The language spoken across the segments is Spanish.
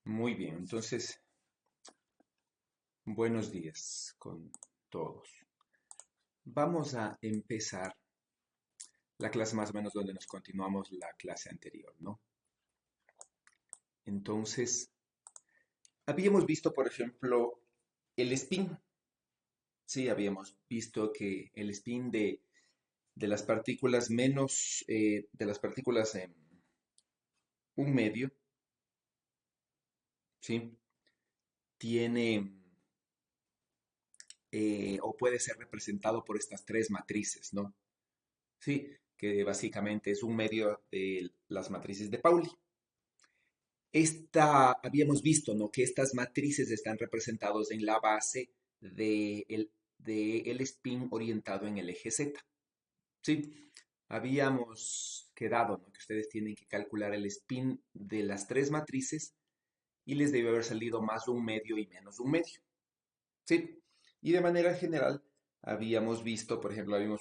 Muy bien, entonces, buenos días con todos. Vamos a empezar la clase más o menos donde nos continuamos la clase anterior, ¿no? Entonces, habíamos visto, por ejemplo, el spin. Sí, habíamos visto que el spin de las partículas menos, de las partículas en un medio, ¿sí? Tiene o puede ser representado por estas tres matrices, ¿no? Sí, que básicamente es un medio de las matrices de Pauli. Habíamos visto, ¿no? Que estas matrices están representadas en la base de el spin orientado en el eje Z. Sí, habíamos quedado, ¿no? Que ustedes tienen que calcular el spin de las tres matrices y les debe haber salido más un medio y menos un medio. Sí, y de manera general habíamos visto, por ejemplo, habíamos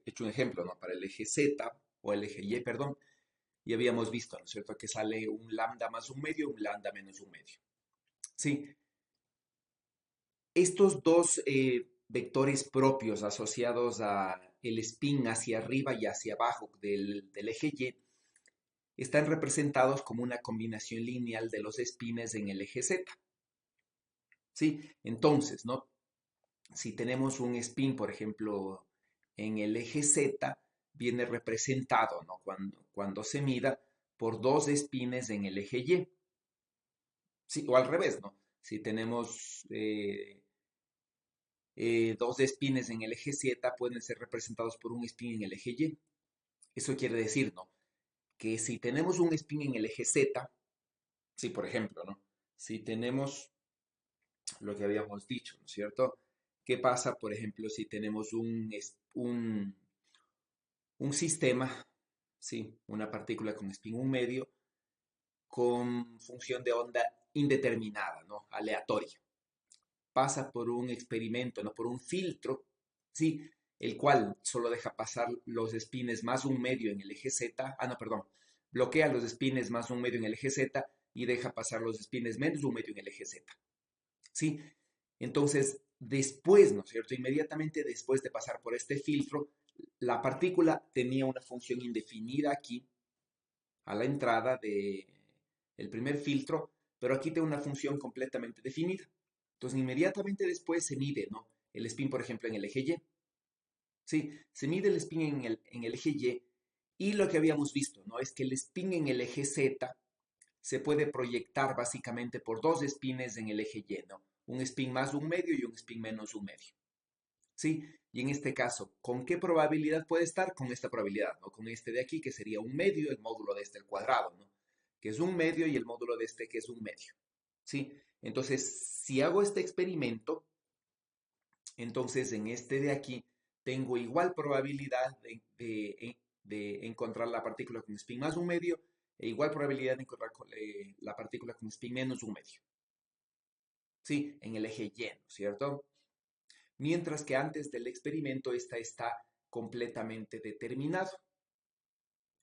hecho un ejemplo, ¿no? Para el eje Z o el eje Y, perdón, y habíamos visto, ¿no es cierto?, que sale un lambda más un medio, un lambda menos un medio. Sí, estos dos vectores propios asociados a el spin hacia arriba y hacia abajo del eje Y están representados como una combinación lineal de los spines en el eje Z. Sí, entonces, ¿no? Si tenemos un spin, por ejemplo, en el eje Z, viene representado, ¿no? Cuando se mida por dos spines en el eje Y. Sí, o al revés, ¿no? Si tenemos dos spines en el eje Z, pueden ser representados por un spin en el eje Y. Eso quiere decir, ¿no? Que si tenemos un spin en el eje Z, sí, por ejemplo, ¿no? Si tenemos lo que habíamos dicho, ¿no es cierto? ¿Qué pasa, por ejemplo, si tenemos un sistema, sí, una partícula con spin un medio, con función de onda indeterminada, ¿no? Aleatoria? Pasa por un experimento, ¿no? Por un filtro, ¿sí? El cual solo deja pasar los spines más un medio en el eje Z, no, perdón, bloquea los spines más un medio en el eje Z y deja pasar los spines menos un medio en el eje Z, ¿sí? Entonces, después, ¿no es cierto? Inmediatamente después de pasar por este filtro, la partícula tenía una función indefinida aquí, a la entrada del primer filtro, pero aquí tiene una función completamente definida. Entonces, inmediatamente después se mide, ¿no? El spin, por ejemplo, en el eje Y. Sí, se mide el spin en el eje y lo que habíamos visto, ¿no? Es que el spin en el eje Z se puede proyectar básicamente por dos spins en el eje Y, ¿no? Un spin más un medio y un spin menos un medio. ¿Sí? Y en este caso, ¿con qué probabilidad puede estar? Con esta probabilidad, ¿no? Con este de aquí, que sería un medio, el módulo de este al cuadrado, ¿no? Que es un medio y el módulo de este que es un medio. ¿Sí? Entonces, si hago este experimento, entonces en este de aquí tengo igual probabilidad de encontrar la partícula con spin más un medio e igual probabilidad de encontrar la partícula con spin menos un medio. ¿Sí? En el eje Y, ¿no es cierto? Mientras que antes del experimento esta está completamente determinado.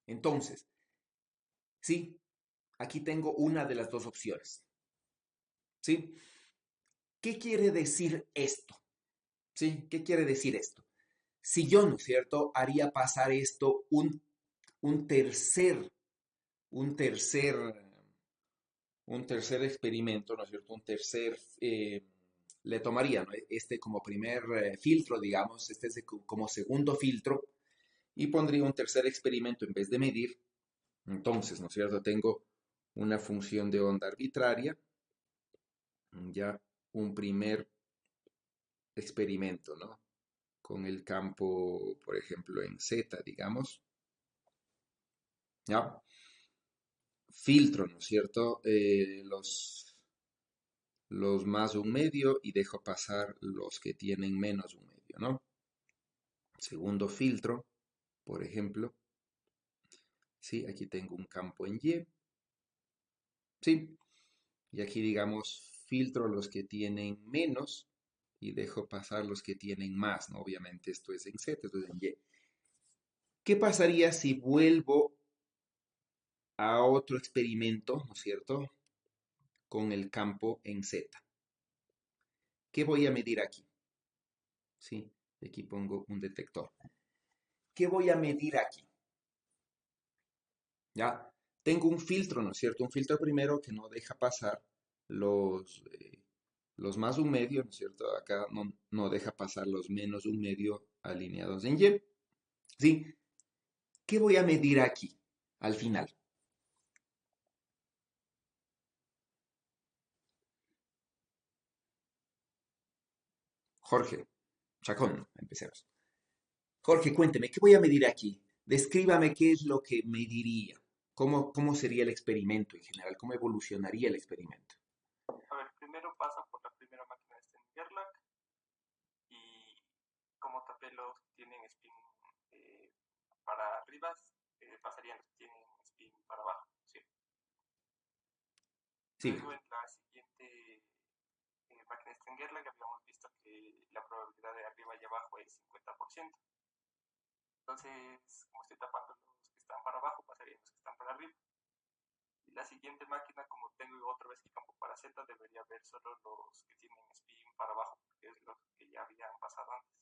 Entonces, sí, aquí tengo una de las dos opciones. ¿Sí? ¿Qué quiere decir esto? ¿Sí? ¿Qué quiere decir esto? Si yo, ¿no es cierto?, haría pasar esto un tercer, un tercer, un tercer experimento, ¿no es cierto? Le tomaría, ¿no? Este como primer filtro, digamos, este es como segundo filtro, y pondría un tercer experimento en vez de medir. Entonces, ¿no es cierto? Tengo una función de onda arbitraria, ya un primer experimento, ¿no? Con el campo, por ejemplo, en Z, digamos, ¿ya? Filtro, ¿no es cierto? Los más un medio y dejo pasar los que tienen menos un medio, ¿no? Segundo filtro, por ejemplo, ¿sí? Aquí tengo un campo en Y, ¿sí? Y aquí, digamos, filtro los que tienen menos y dejo pasar los que tienen más, ¿no? Obviamente esto es en Z, esto es en Y. ¿Qué pasaría si vuelvo a otro experimento, ¿no es cierto? con el campo en Z. ¿Qué voy a medir aquí? Sí, aquí pongo un detector. ¿Qué voy a medir aquí? Ya, tengo un filtro, ¿no es cierto? Un filtro primero que no deja pasar los más un medio, ¿no es cierto? Acá no deja pasar los menos un medio alineados en Y. ¿Sí? ¿Qué voy a medir aquí al final? Jorge, Chacón, empecemos. Jorge, cuénteme, ¿qué voy a medir aquí? Descríbame qué es lo que mediría. ¿Cómo sería el experimento en general? ¿Cómo evolucionaría el experimento? A ver, primero pasa por la primera máquina de Stengerlach y como tapelos tienen spin para arriba, pasarían los que tienen spin para abajo, ¿sí? Siga. Luego en la siguiente máquina de Stengerlach habíamos visto que la probabilidad de arriba y abajo es 50%. Entonces, como estoy tapando los que están para abajo, pasarían los que están para arriba. Y la siguiente máquina, como tengo otra vez el campo para Z, debería ver solo los que tienen spin para abajo, que es los que ya habían pasado antes.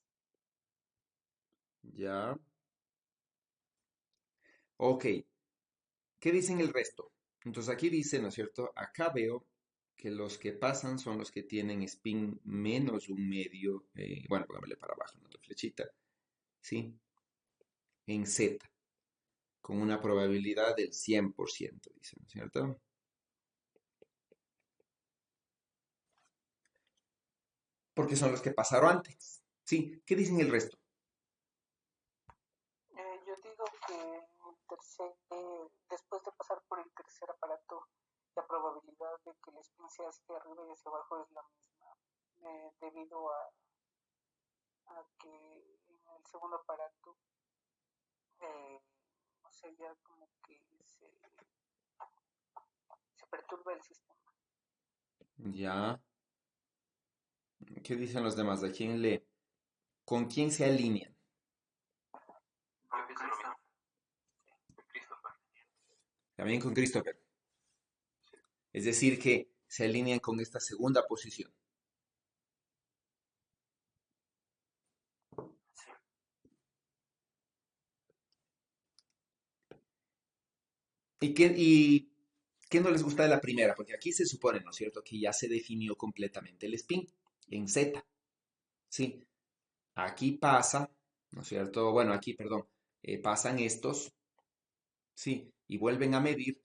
Ya. Ok. ¿Qué dicen el resto? Entonces aquí dice, ¿no es cierto? Acá veo que los que pasan son los que tienen spin menos un medio, bueno, póngamele para abajo, ¿no? La flechita, ¿sí? En Z, con una probabilidad del 100%, dice, ¿no es cierto? Porque son los que pasaron antes, ¿sí? ¿Qué dicen el resto? Yo digo que después de pasar por el tercer aparato, la probabilidad de que el spin sea hacia arriba y hacia abajo es la misma, debido a que en el segundo aparato, o sea, ya como que se perturba el sistema. Ya. ¿Qué dicen los demás? ¿Con quién se alinean? También con Christopher. Es decir, que se alinean con esta segunda posición. ¿Y qué no les gusta de la primera? Porque aquí se supone, ¿no es cierto?, que ya se definió completamente el spin en Z. Sí, aquí pasa, ¿no es cierto? Bueno, aquí, perdón, pasan estos, sí, y vuelven a medir,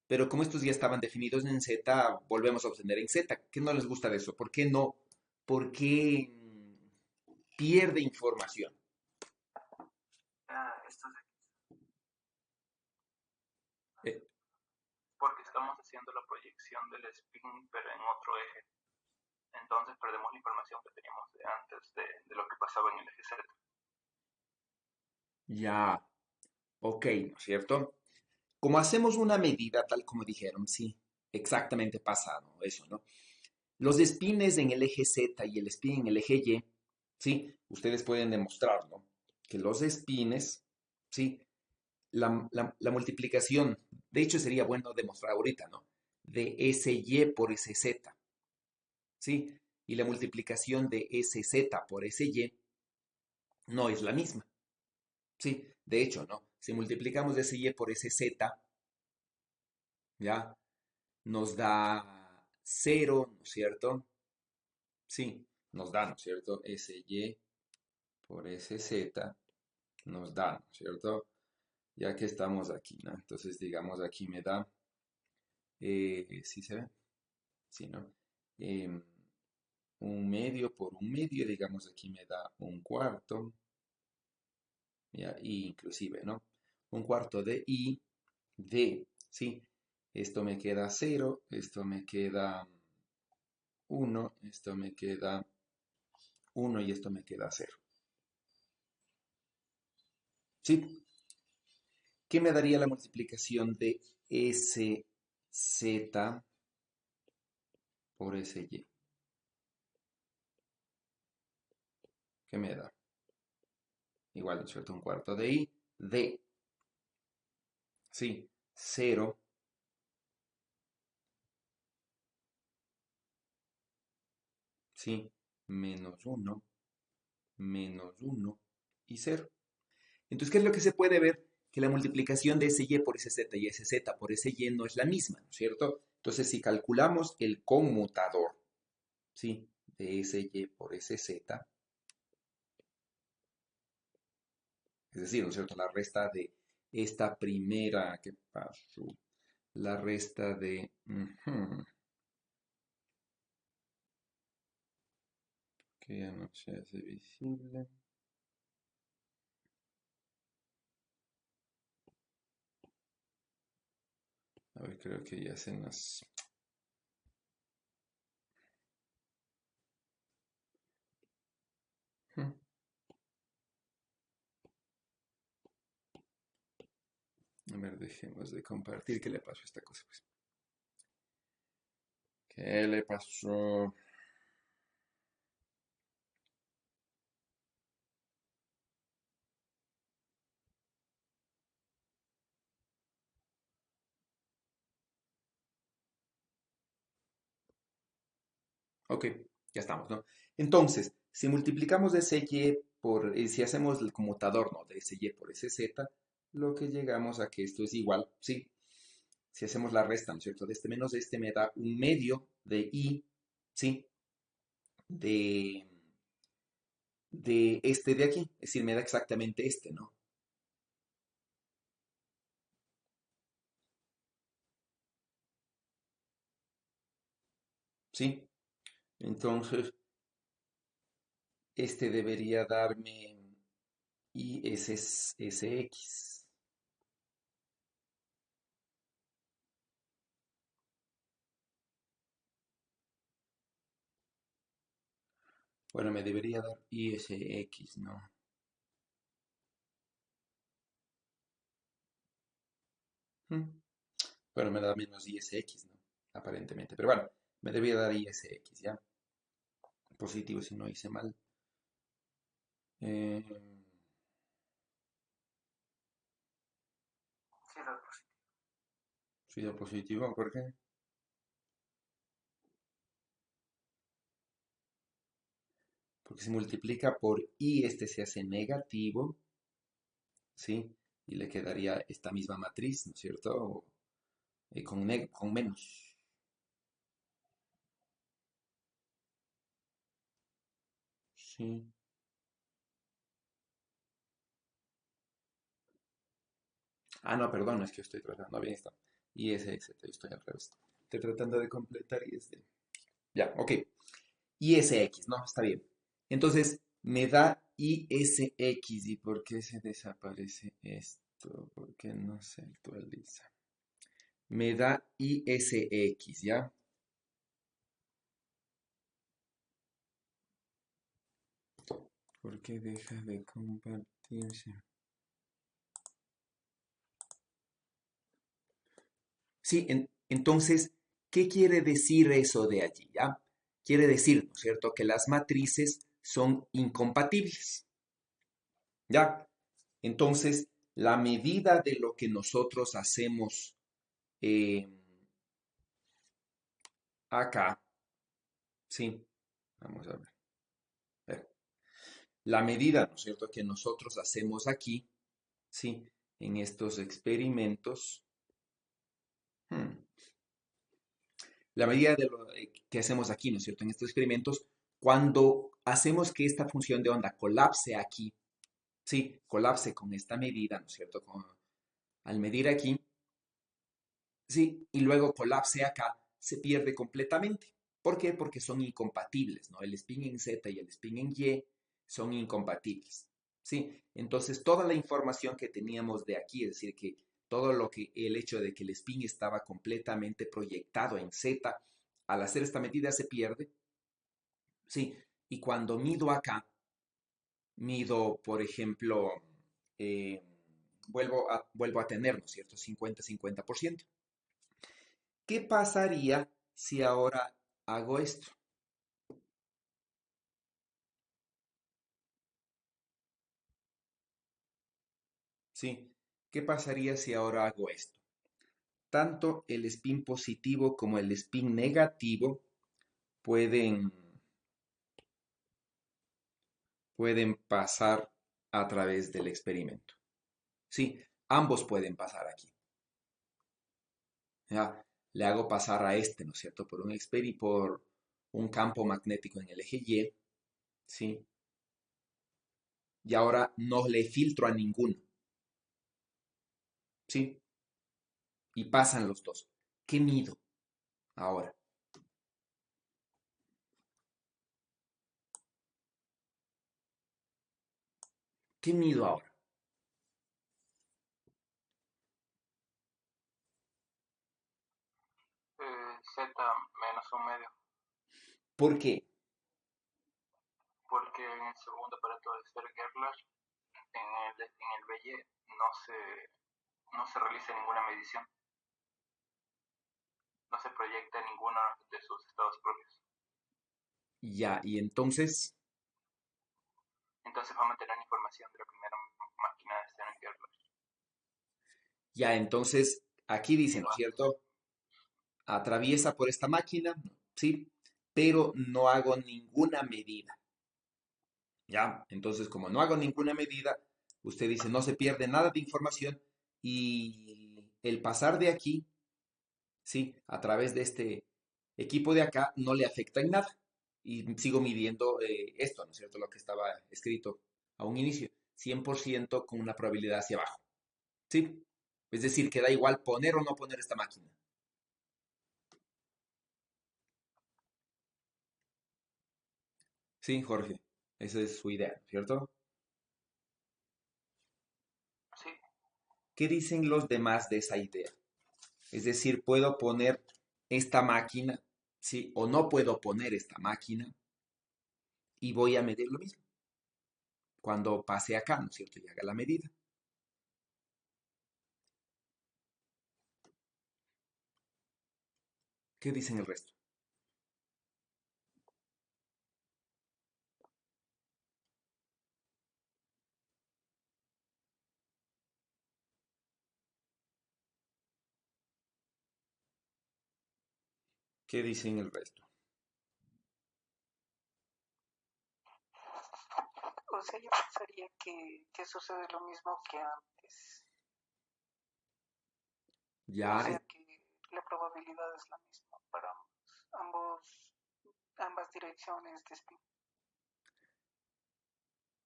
pero como estos ya estaban definidos en Z, volvemos a obtener en Z. ¿Qué no les gusta de eso? ¿Por qué no? ¿Por qué pierde información? Esto es Eh, porque estamos haciendo la proyección del spin, pero en otro eje. Entonces perdemos la información que teníamos de antes de lo que pasaba en el eje Z. ya, ok, ¿no es cierto? Como hacemos una medida, tal como dijeron, sí, exactamente pasa, ¿no? Eso, ¿no? Los espines en el eje Z y el spin en el eje Y, sí, ustedes pueden demostrar, ¿no? Que los espines, sí, la multiplicación, de hecho sería bueno demostrar ahorita, ¿no? De SY por SZ, sí, y la multiplicación de SZ por SY no es la misma, sí, de hecho, ¿no? Si multiplicamos SY por SZ, ¿ya? Nos da cero, ¿no es cierto? Sí, nos da, ¿no es cierto? SY por SZ nos da, ¿no es cierto? Ya que estamos aquí, ¿no? Entonces, digamos, aquí me da, ¿sí se ve? Sí, ¿no? Em, un medio por un medio, digamos, aquí me da un cuarto, ¿ya? Y inclusive, ¿no? Un cuarto de I de, ¿sí? Esto me queda cero, esto me queda uno, esto me queda uno y esto me queda cero. ¿Sí? ¿Qué me daría la multiplicación de SZ por SY? ¿Qué me da? Igual, ¿no es cierto? Un cuarto de I de, sí, cero ¿sí? -1, -1 y 0. Entonces, ¿qué es lo que se puede ver? Que la multiplicación de ese y por ese z y ese z por ese y no es la misma, ¿no es cierto? Entonces, si calculamos el conmutador, ¿sí? De ese y por ese z, es decir, ¿no es cierto? La resta de esta primera, ¿qué pasó? La resta de... que ya no se hace visible. A ver, creo que ya se nos... A ver, dejemos de compartir. ¿Qué le pasó a esta cosa, pues? ¿Qué le pasó? Ok, ya estamos, ¿no? Entonces, si multiplicamos ese y por, si hacemos el conmutador, ¿no? De ese y por ese z, lo que llegamos a que esto es igual, ¿sí? Si hacemos la resta, ¿no es cierto? De este menos este me da un medio de i, ¿sí? De, de este de aquí, es decir, me da exactamente este, ¿no? ¿Sí? Entonces, este debería darme i sx. Bueno, me debería dar ISX, ¿no? Mm. Bueno, me da menos ISX, ¿no? Aparentemente. Pero bueno, me debería dar ISX, ¿ya? Positivo si no hice mal. Eh, Sí, da positivo. sí, da positivo, ¿por qué? Porque se multiplica por I, este se hace negativo, ¿sí? Y le quedaría esta misma matriz, ¿no es cierto? Con menos. Sí. Ah, no, perdón, es que estoy tratando bien esto. ISX, estoy al revés. Estoy tratando de completar y este. Ya, ok. ISX, ¿no? Está bien. Entonces, me da ISX. ¿Y por qué se desaparece esto? ¿Por qué no se actualiza? Me da ISX, ¿ya? ¿Por qué deja de compartirse? Sí, entonces, ¿qué quiere decir eso de allí, ya? Quiere decir, ¿no es cierto?, que las matrices son incompatibles, ¿ya? Entonces, la medida de lo que nosotros hacemos eh, acá, sí, vamos a ver. La medida, ¿no es cierto?, que nosotros hacemos aquí, sí, en estos experimentos, hmm, la medida de lo que hacemos aquí, ¿no es cierto?, en estos experimentos, cuando hacemos que esta función de onda colapse aquí, sí, colapse con esta medida, ¿no es cierto?, al medir aquí, sí, y luego colapse acá, se pierde completamente. ¿Por qué? Porque son incompatibles, ¿no? El spin en Z y el spin en Y son incompatibles, ¿sí? Entonces, toda la información que teníamos de aquí, es decir, que todo lo que, el hecho de que el spin estaba completamente proyectado en Z, al hacer esta medida se pierde, ¿sí? Y cuando mido acá, mido, por ejemplo, eh, vuelvo a tener, ¿no es cierto?, 50-50%. ¿Qué pasaría si ahora hago esto? ¿Sí? ¿Qué pasaría si ahora hago esto? Tanto el spin positivo como el spin negativo pueden, pueden pasar a través del experimento. Sí, ambos pueden pasar aquí. ¿Ya? Le hago pasar a este, ¿no es cierto? Por un campo magnético en el eje Y, ¿sí? Y ahora no le filtro a ninguno, ¿sí? Y pasan los dos. ¿Qué mido ahora? ¿Qué mido ahora? Z menos un medio, ¿Por qué? porque en el segundo aparato de Serre-Gerlach, en el BY, no se realiza ninguna medición, no se proyecta ninguno de sus estados propios. Ya, y entonces, Entonces va a mantener la información de la primera máquina de Serre-Gerlach. aquí dice, ¿no es cierto? Atraviesa por esta máquina, ¿sí? Pero no hago ninguna medida. ¿Ya? Entonces, como no hago ninguna medida, usted dice, no se pierde nada de información y el pasar de aquí, ¿sí? A través de este equipo de acá, no le afecta en nada. Y sigo midiendo esto, ¿no es cierto? Lo que estaba escrito a un inicio, 100% con una probabilidad hacia abajo, ¿sí? Es decir, que da igual poner o no poner esta máquina. Sí, Jorge, esa es su idea, ¿cierto? Sí, ¿Qué dicen los demás de esa idea? Es decir, puedo poner esta máquina, ¿sí? O no puedo poner esta máquina y voy a medir lo mismo. Cuando pase acá, ¿no es cierto? Y haga la medida. ¿Qué dicen el resto? ¿Qué dicen el resto? O sea, yo pensaría que sucede lo mismo que antes. O Ya, sea, que la probabilidad es la misma para ambas direcciones de spin.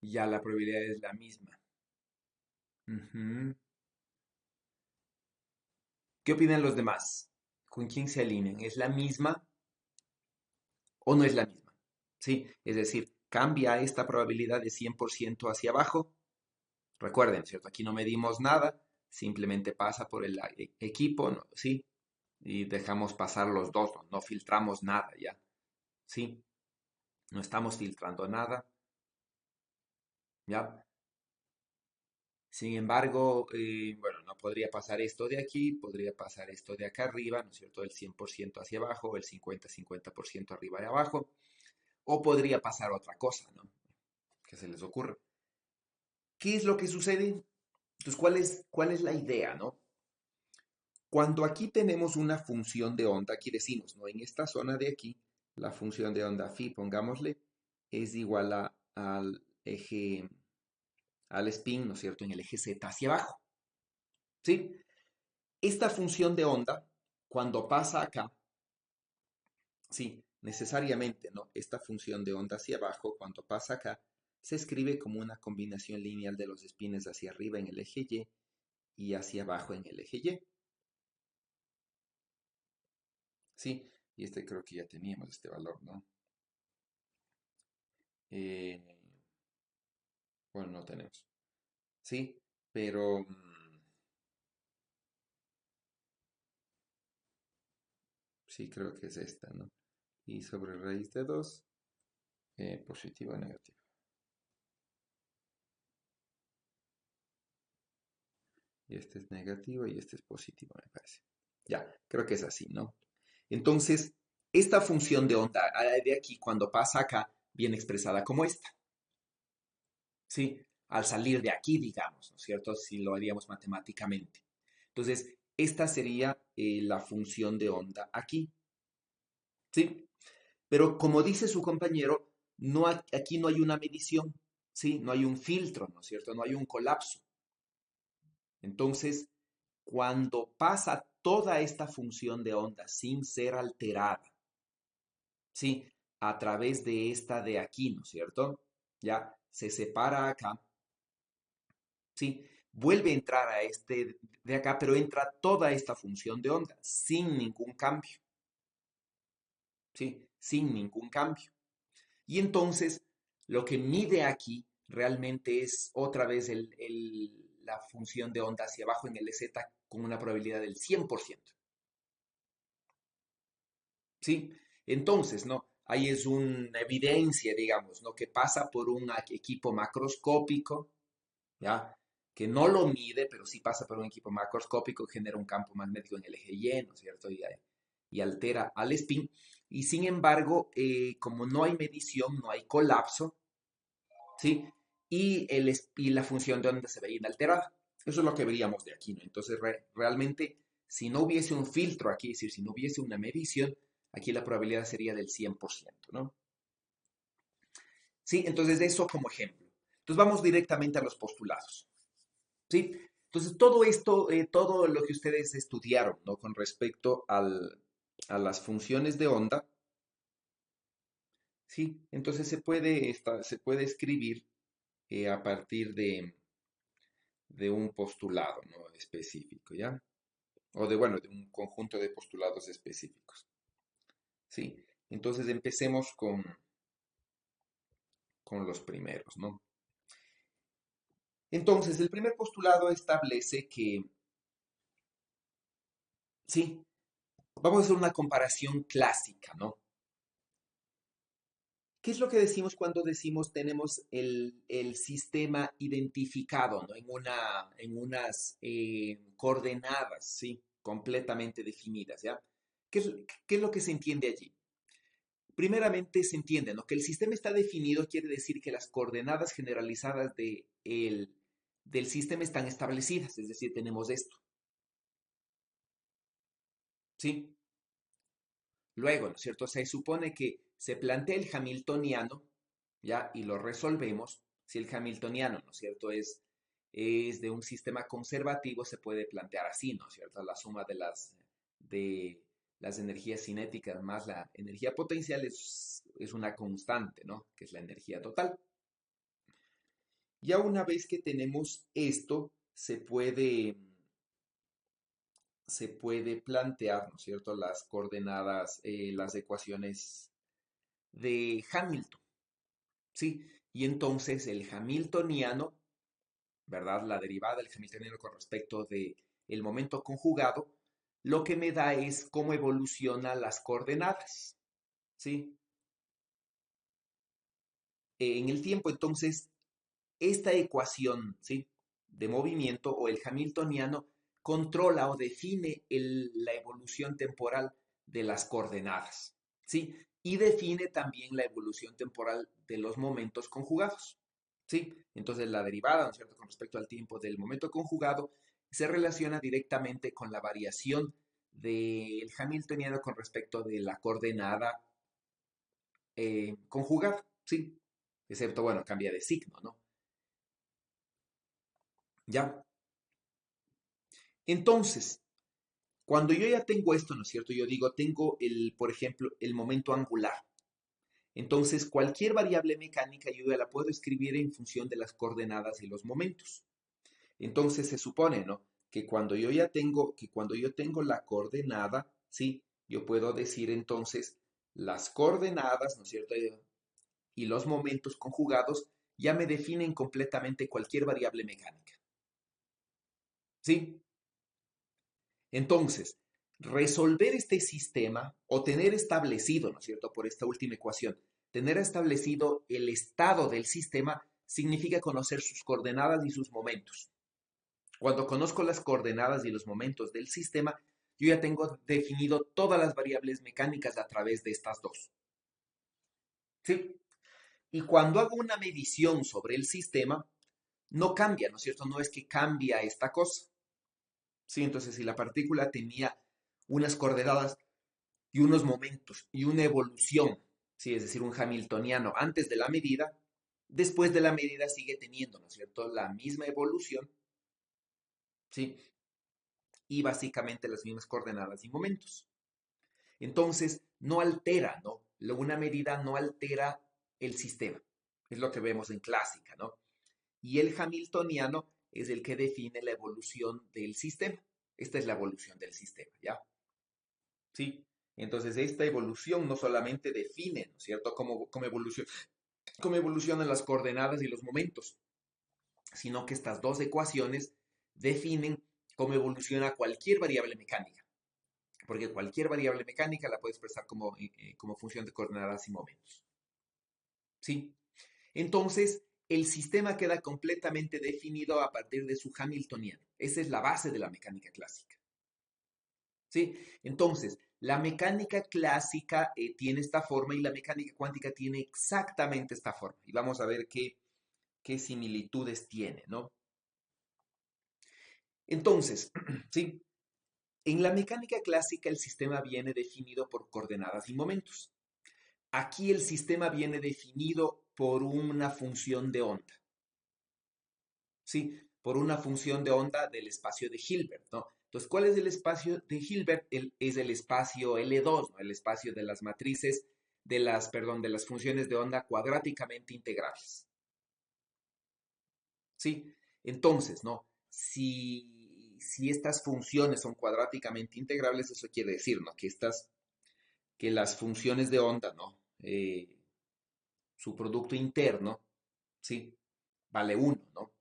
ya la probabilidad es la misma. Ujú. ¿Qué opinan los demás? ¿Con quién se alinean? ¿Es la misma o no es la misma? Sí, es decir, cambia esta probabilidad de 100% hacia abajo. Recuerden, ¿cierto? Aquí no medimos nada, simplemente pasa por el equipo, ¿no? ¿Sí? Y dejamos pasar los dos, ¿no? No filtramos nada ya, ¿sí? No estamos filtrando nada, ¿ya? Sin embargo, bueno, no podría pasar esto de aquí, podría pasar esto de acá arriba, ¿no es cierto? El 100% hacia abajo, el 50-50% arriba y abajo, o podría pasar otra cosa, ¿no? Que se les ocurra. ¿Qué es lo que sucede? Entonces, ¿cuál es la idea, no? Cuando aquí tenemos una función de onda, aquí decimos, ¿no? En esta zona de aquí, la función de onda phi, pongámosle, es igual al eje, al spin, ¿no es cierto? En el eje z hacia abajo, ¿sí? Esta función de onda, cuando pasa acá, sí, necesariamente, ¿no? Esta función de onda hacia abajo, cuando pasa acá, se escribe como una combinación lineal de los espines hacia arriba en el eje y hacia abajo en el eje Y. Sí, y este creo que ya teníamos este valor, ¿no? Eh, bueno, no tenemos. Sí, pero sí creo que es esta, ¿no? Y sobre raíz de 2, positivo o negativo. Y este es negativo y este es positivo, me parece. Ya, creo que es así, ¿no? Entonces, esta función de onda de aquí, cuando pasa acá, viene expresada como esta. ¿Sí? Al salir de aquí, digamos, ¿no es cierto? Si lo haríamos matemáticamente. Entonces, esta sería la función de onda aquí. ¿Sí? Pero como dice su compañero, no, aquí no hay una medición. ¿sí? No hay un filtro, ¿no es cierto? No hay un colapso. Entonces, cuando pasa toda esta función de onda sin ser alterada, ¿sí? A través de esta de aquí, ¿no es cierto? Ya se separa acá, ¿sí? Vuelve a entrar a este de acá, pero entra toda esta función de onda sin ningún cambio, ¿sí? Sin ningún cambio. Y entonces, lo que mide aquí realmente es otra vez la función de onda hacia abajo en el EZ con una probabilidad del 100%. ¿Sí? Entonces, ¿no? Ahí es una evidencia, digamos, ¿no? Que pasa por un equipo macroscópico, ¿ya? Que no lo mide, pero sí pasa por un equipo macroscópico, genera un campo magnético en el eje Y, ¿no es cierto? Y altera al spin. Y sin embargo, como no hay medición, no hay colapso, ¿sí? Y la función de onda se ve inalterada. Eso es lo que veríamos de aquí, ¿no? Entonces, realmente, si no hubiese un filtro aquí, es decir, si no hubiese una medición, aquí la probabilidad sería del 100%, ¿no? ¿Sí? Entonces, de eso como ejemplo. Entonces, vamos directamente a los postulados, ¿sí? Entonces, todo esto, todo lo que ustedes estudiaron, ¿no? Con respecto a las funciones de onda, ¿sí? Entonces, se puede escribir a partir de un postulado, ¿no? Específico, ¿ya? O bueno, de un conjunto de postulados específicos, ¿sí? Entonces empecemos con los primeros, ¿no? Entonces, el primer postulado establece que, sí, vamos a hacer una comparación clásica, ¿no? ¿Qué es lo que decimos cuando decimos tenemos el sistema identificado, ¿no? En unas coordenadas, ¿sí? Completamente definidas, ¿ya? ¿Qué es lo que se entiende allí? Primeramente se entiende, ¿no? Que el sistema está definido quiere decir que las coordenadas generalizadas del sistema están establecidas, es decir, tenemos esto, ¿sí? Luego, ¿no es cierto? Se supone que se plantea el hamiltoniano, ¿ya? Y lo resolvemos. Si el hamiltoniano, ¿no es cierto? Es de un sistema conservativo, se puede plantear así, ¿no es cierto? La suma de las energías cinéticas más la energía potencial es una constante, ¿no? Que es la energía total. Ya una vez que tenemos esto, se puede plantear, ¿no es cierto?, las coordenadas, las ecuaciones de Hamilton, ¿sí? Y entonces el hamiltoniano, ¿verdad? La derivada del hamiltoniano con respecto de el momento conjugado, lo que me da es cómo evolucionan las coordenadas, ¿sí? En el tiempo, entonces, esta ecuación, ¿sí? De movimiento o el hamiltoniano controla o define la evolución temporal de las coordenadas, ¿sí? Y define también la evolución temporal de los momentos conjugados, ¿sí? Entonces la derivada, ¿no es cierto?, con respecto al tiempo del momento conjugado se relaciona directamente con la variación del hamiltoniano con respecto de la coordenada conjugada, ¿sí? Excepto, bueno, cambia de signo, ¿no? ¿Ya? Entonces, cuando yo ya tengo esto, ¿no es cierto? Yo digo, tengo por ejemplo, el momento angular. Entonces, cualquier variable mecánica yo ya la puedo escribir en función de las coordenadas y los momentos. Entonces, se supone, ¿no? Que cuando yo tengo la coordenada, ¿sí? Yo puedo decir entonces las coordenadas, ¿no es cierto? Y los momentos conjugados ya me definen completamente cualquier variable mecánica. ¿Sí? Entonces, resolver este sistema o tener establecido, ¿no es cierto?, por esta última ecuación, tener establecido el estado del sistema significa conocer sus coordenadas y sus momentos. Cuando conozco las coordenadas y los momentos del sistema, yo ya tengo definido todas las variables mecánicas a través de estas dos. ¿Sí? Y cuando hago una medición sobre el sistema, no cambia, ¿no es cierto? No es que cambia esta cosa. ¿Sí? Entonces, si la partícula tenía unas coordenadas y unos momentos y una evolución, ¿sí? Es decir, un hamiltoniano antes de la medida, después de la medida sigue teniendo, ¿no es cierto?, la misma evolución, ¿sí? Y básicamente las mismas coordenadas y momentos. Entonces, no altera, ¿no? Una medida no altera el sistema. Es lo que vemos en clásica, ¿no? Y el hamiltoniano es el que define la evolución del sistema. Esta es la evolución del sistema, ¿ya? ¿Sí? Entonces, esta evolución no solamente define, ¿no es cierto?, cómo evolucionan las coordenadas y los momentos, sino que estas dos ecuaciones definen cómo evoluciona cualquier variable mecánica, porque cualquier variable mecánica la puedes expresar como función de coordenadas y momentos. ¿Sí? Entonces, el sistema queda completamente definido a partir de su hamiltoniano. Esa es la base de la mecánica clásica. ¿Sí? Entonces, la mecánica clásica tiene esta forma y la mecánica cuántica tiene exactamente esta forma. Y vamos a ver qué similitudes tiene, ¿no? Entonces, ¿sí? En la mecánica clásica el sistema viene definido por coordenadas y momentos. Aquí el sistema viene definido por una función de onda. ¿Sí? Por una función de onda del espacio de Hilbert, ¿no? Entonces, ¿cuál es el espacio de Hilbert? Es el espacio L2, ¿no? El espacio de las matrices, de las funciones de onda cuadráticamente integrables. ¿Sí? Entonces, ¿no? Si estas funciones son cuadráticamente integrables, eso quiere decir, ¿no? Que las funciones de onda, ¿no? Su producto interno, ¿sí? Vale 1, ¿no?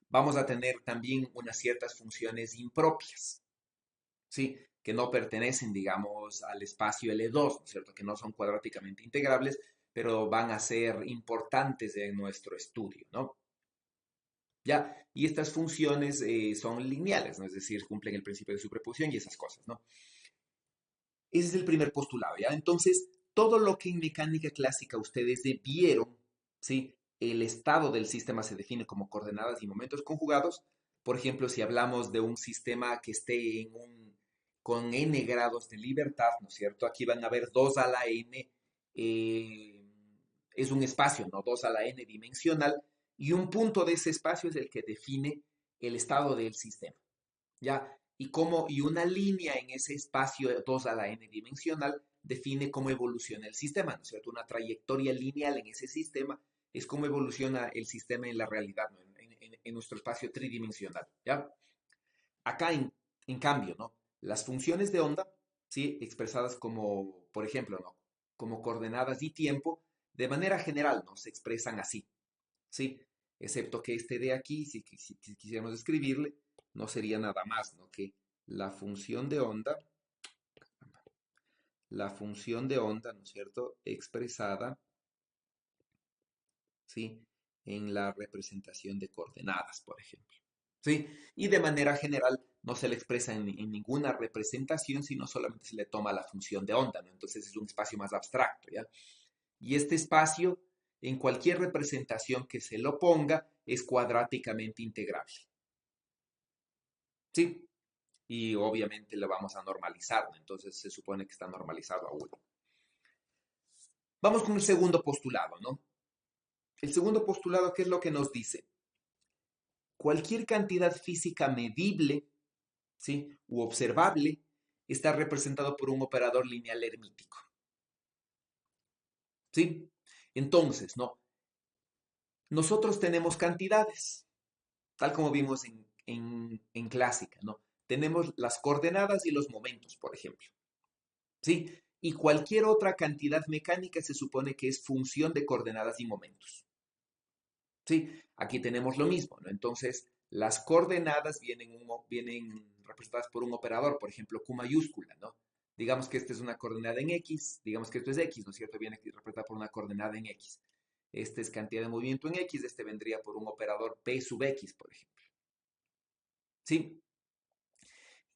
Vamos a tener también unas ciertas funciones impropias, ¿sí? Que no pertenecen, digamos, al espacio L2, ¿no es cierto? Que no son cuadráticamente integrables, pero van a ser importantes en nuestro estudio, ¿no? ¿Ya? Y estas funciones son lineales, ¿no? Es decir, cumplen el principio de superposición y esas cosas, ¿no? Ese es el primer postulado, ¿ya? Entonces, todo lo que en mecánica clásica ustedes vieron, ¿sí? El estado del sistema se define como coordenadas y momentos conjugados. Por ejemplo, si hablamos de un sistema que esté con n grados de libertad, ¿no es cierto? Aquí van a ver 2 a la n, es un espacio, ¿no? 2 a la n dimensional, y un punto de ese espacio es el que define el estado del sistema, ¿ya? Y una línea en ese espacio 2 a la n dimensional define cómo evoluciona el sistema, ¿no es cierto? Una trayectoria lineal en ese sistema es cómo evoluciona el sistema en la realidad, ¿no? En nuestro espacio tridimensional, ¿ya? Acá, en cambio, ¿no? Las funciones de onda, ¿sí? Expresadas como, por ejemplo, ¿no? Como coordenadas y tiempo, de manera general, ¿no? Se expresan así, ¿sí? Excepto que este de aquí, si quisiéramos escribirle, no sería nada más, ¿no? Que la función de onda, ¿no es cierto? Expresada, ¿sí? En la representación de coordenadas, por ejemplo, ¿sí? Y de manera general no se le expresa en ninguna representación, sino solamente se le toma la función de onda, ¿no? Entonces es un espacio más abstracto, ¿ya? Y este espacio, en cualquier representación que se lo ponga, es cuadráticamente integrable, ¿sí? Y obviamente lo vamos a normalizar, ¿no? Entonces se supone que está normalizado a 1. Vamos con el segundo postulado, ¿no? El segundo postulado, ¿qué es lo que nos dice? Cualquier cantidad física medible, ¿sí? U observable está representado por un operador lineal hermítico, ¿sí? Entonces, ¿no? Nosotros tenemos cantidades, tal como vimos en clásica, ¿no? Tenemos las coordenadas y los momentos, por ejemplo, ¿sí? Y cualquier otra cantidad mecánica se supone que es función de coordenadas y momentos, ¿sí? Aquí tenemos lo mismo, ¿no? Entonces, las coordenadas vienen representadas por un operador, por ejemplo, Q mayúscula, ¿no? Digamos que esta es una coordenada en X, digamos que esto es X, ¿no es cierto? Viene representada por una coordenada en X. Este es cantidad de movimiento en X, este vendría por un operador P sub X, por ejemplo, ¿sí?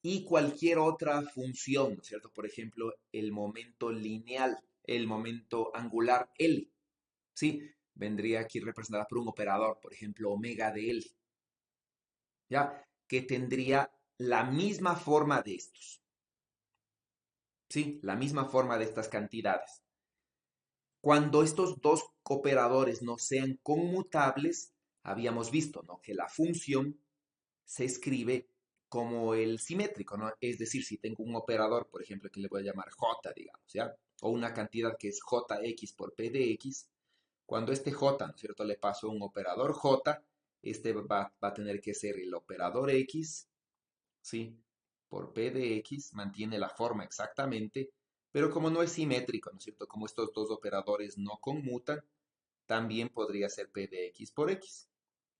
Y cualquier otra función, ¿no es cierto? Por ejemplo, el momento lineal, el momento angular L, ¿sí? Vendría aquí representada por un operador, por ejemplo, omega de L, ¿ya? Que tendría la misma forma de estos, ¿sí? La misma forma de estas cantidades. Cuando estos dos operadores no sean conmutables, habíamos visto, ¿no?, que la función se escribe como el simétrico, ¿no? Es decir, si tengo un operador, por ejemplo, que le voy a llamar j, digamos, ¿ya? O una cantidad que es jx por p de x, cuando este j, ¿no es cierto?, le paso a un operador j, este va a tener que ser el operador x, ¿sí?, por p de x, mantiene la forma exactamente, pero como no es simétrico, ¿no es cierto?, como estos dos operadores no conmutan, también podría ser p de x por x.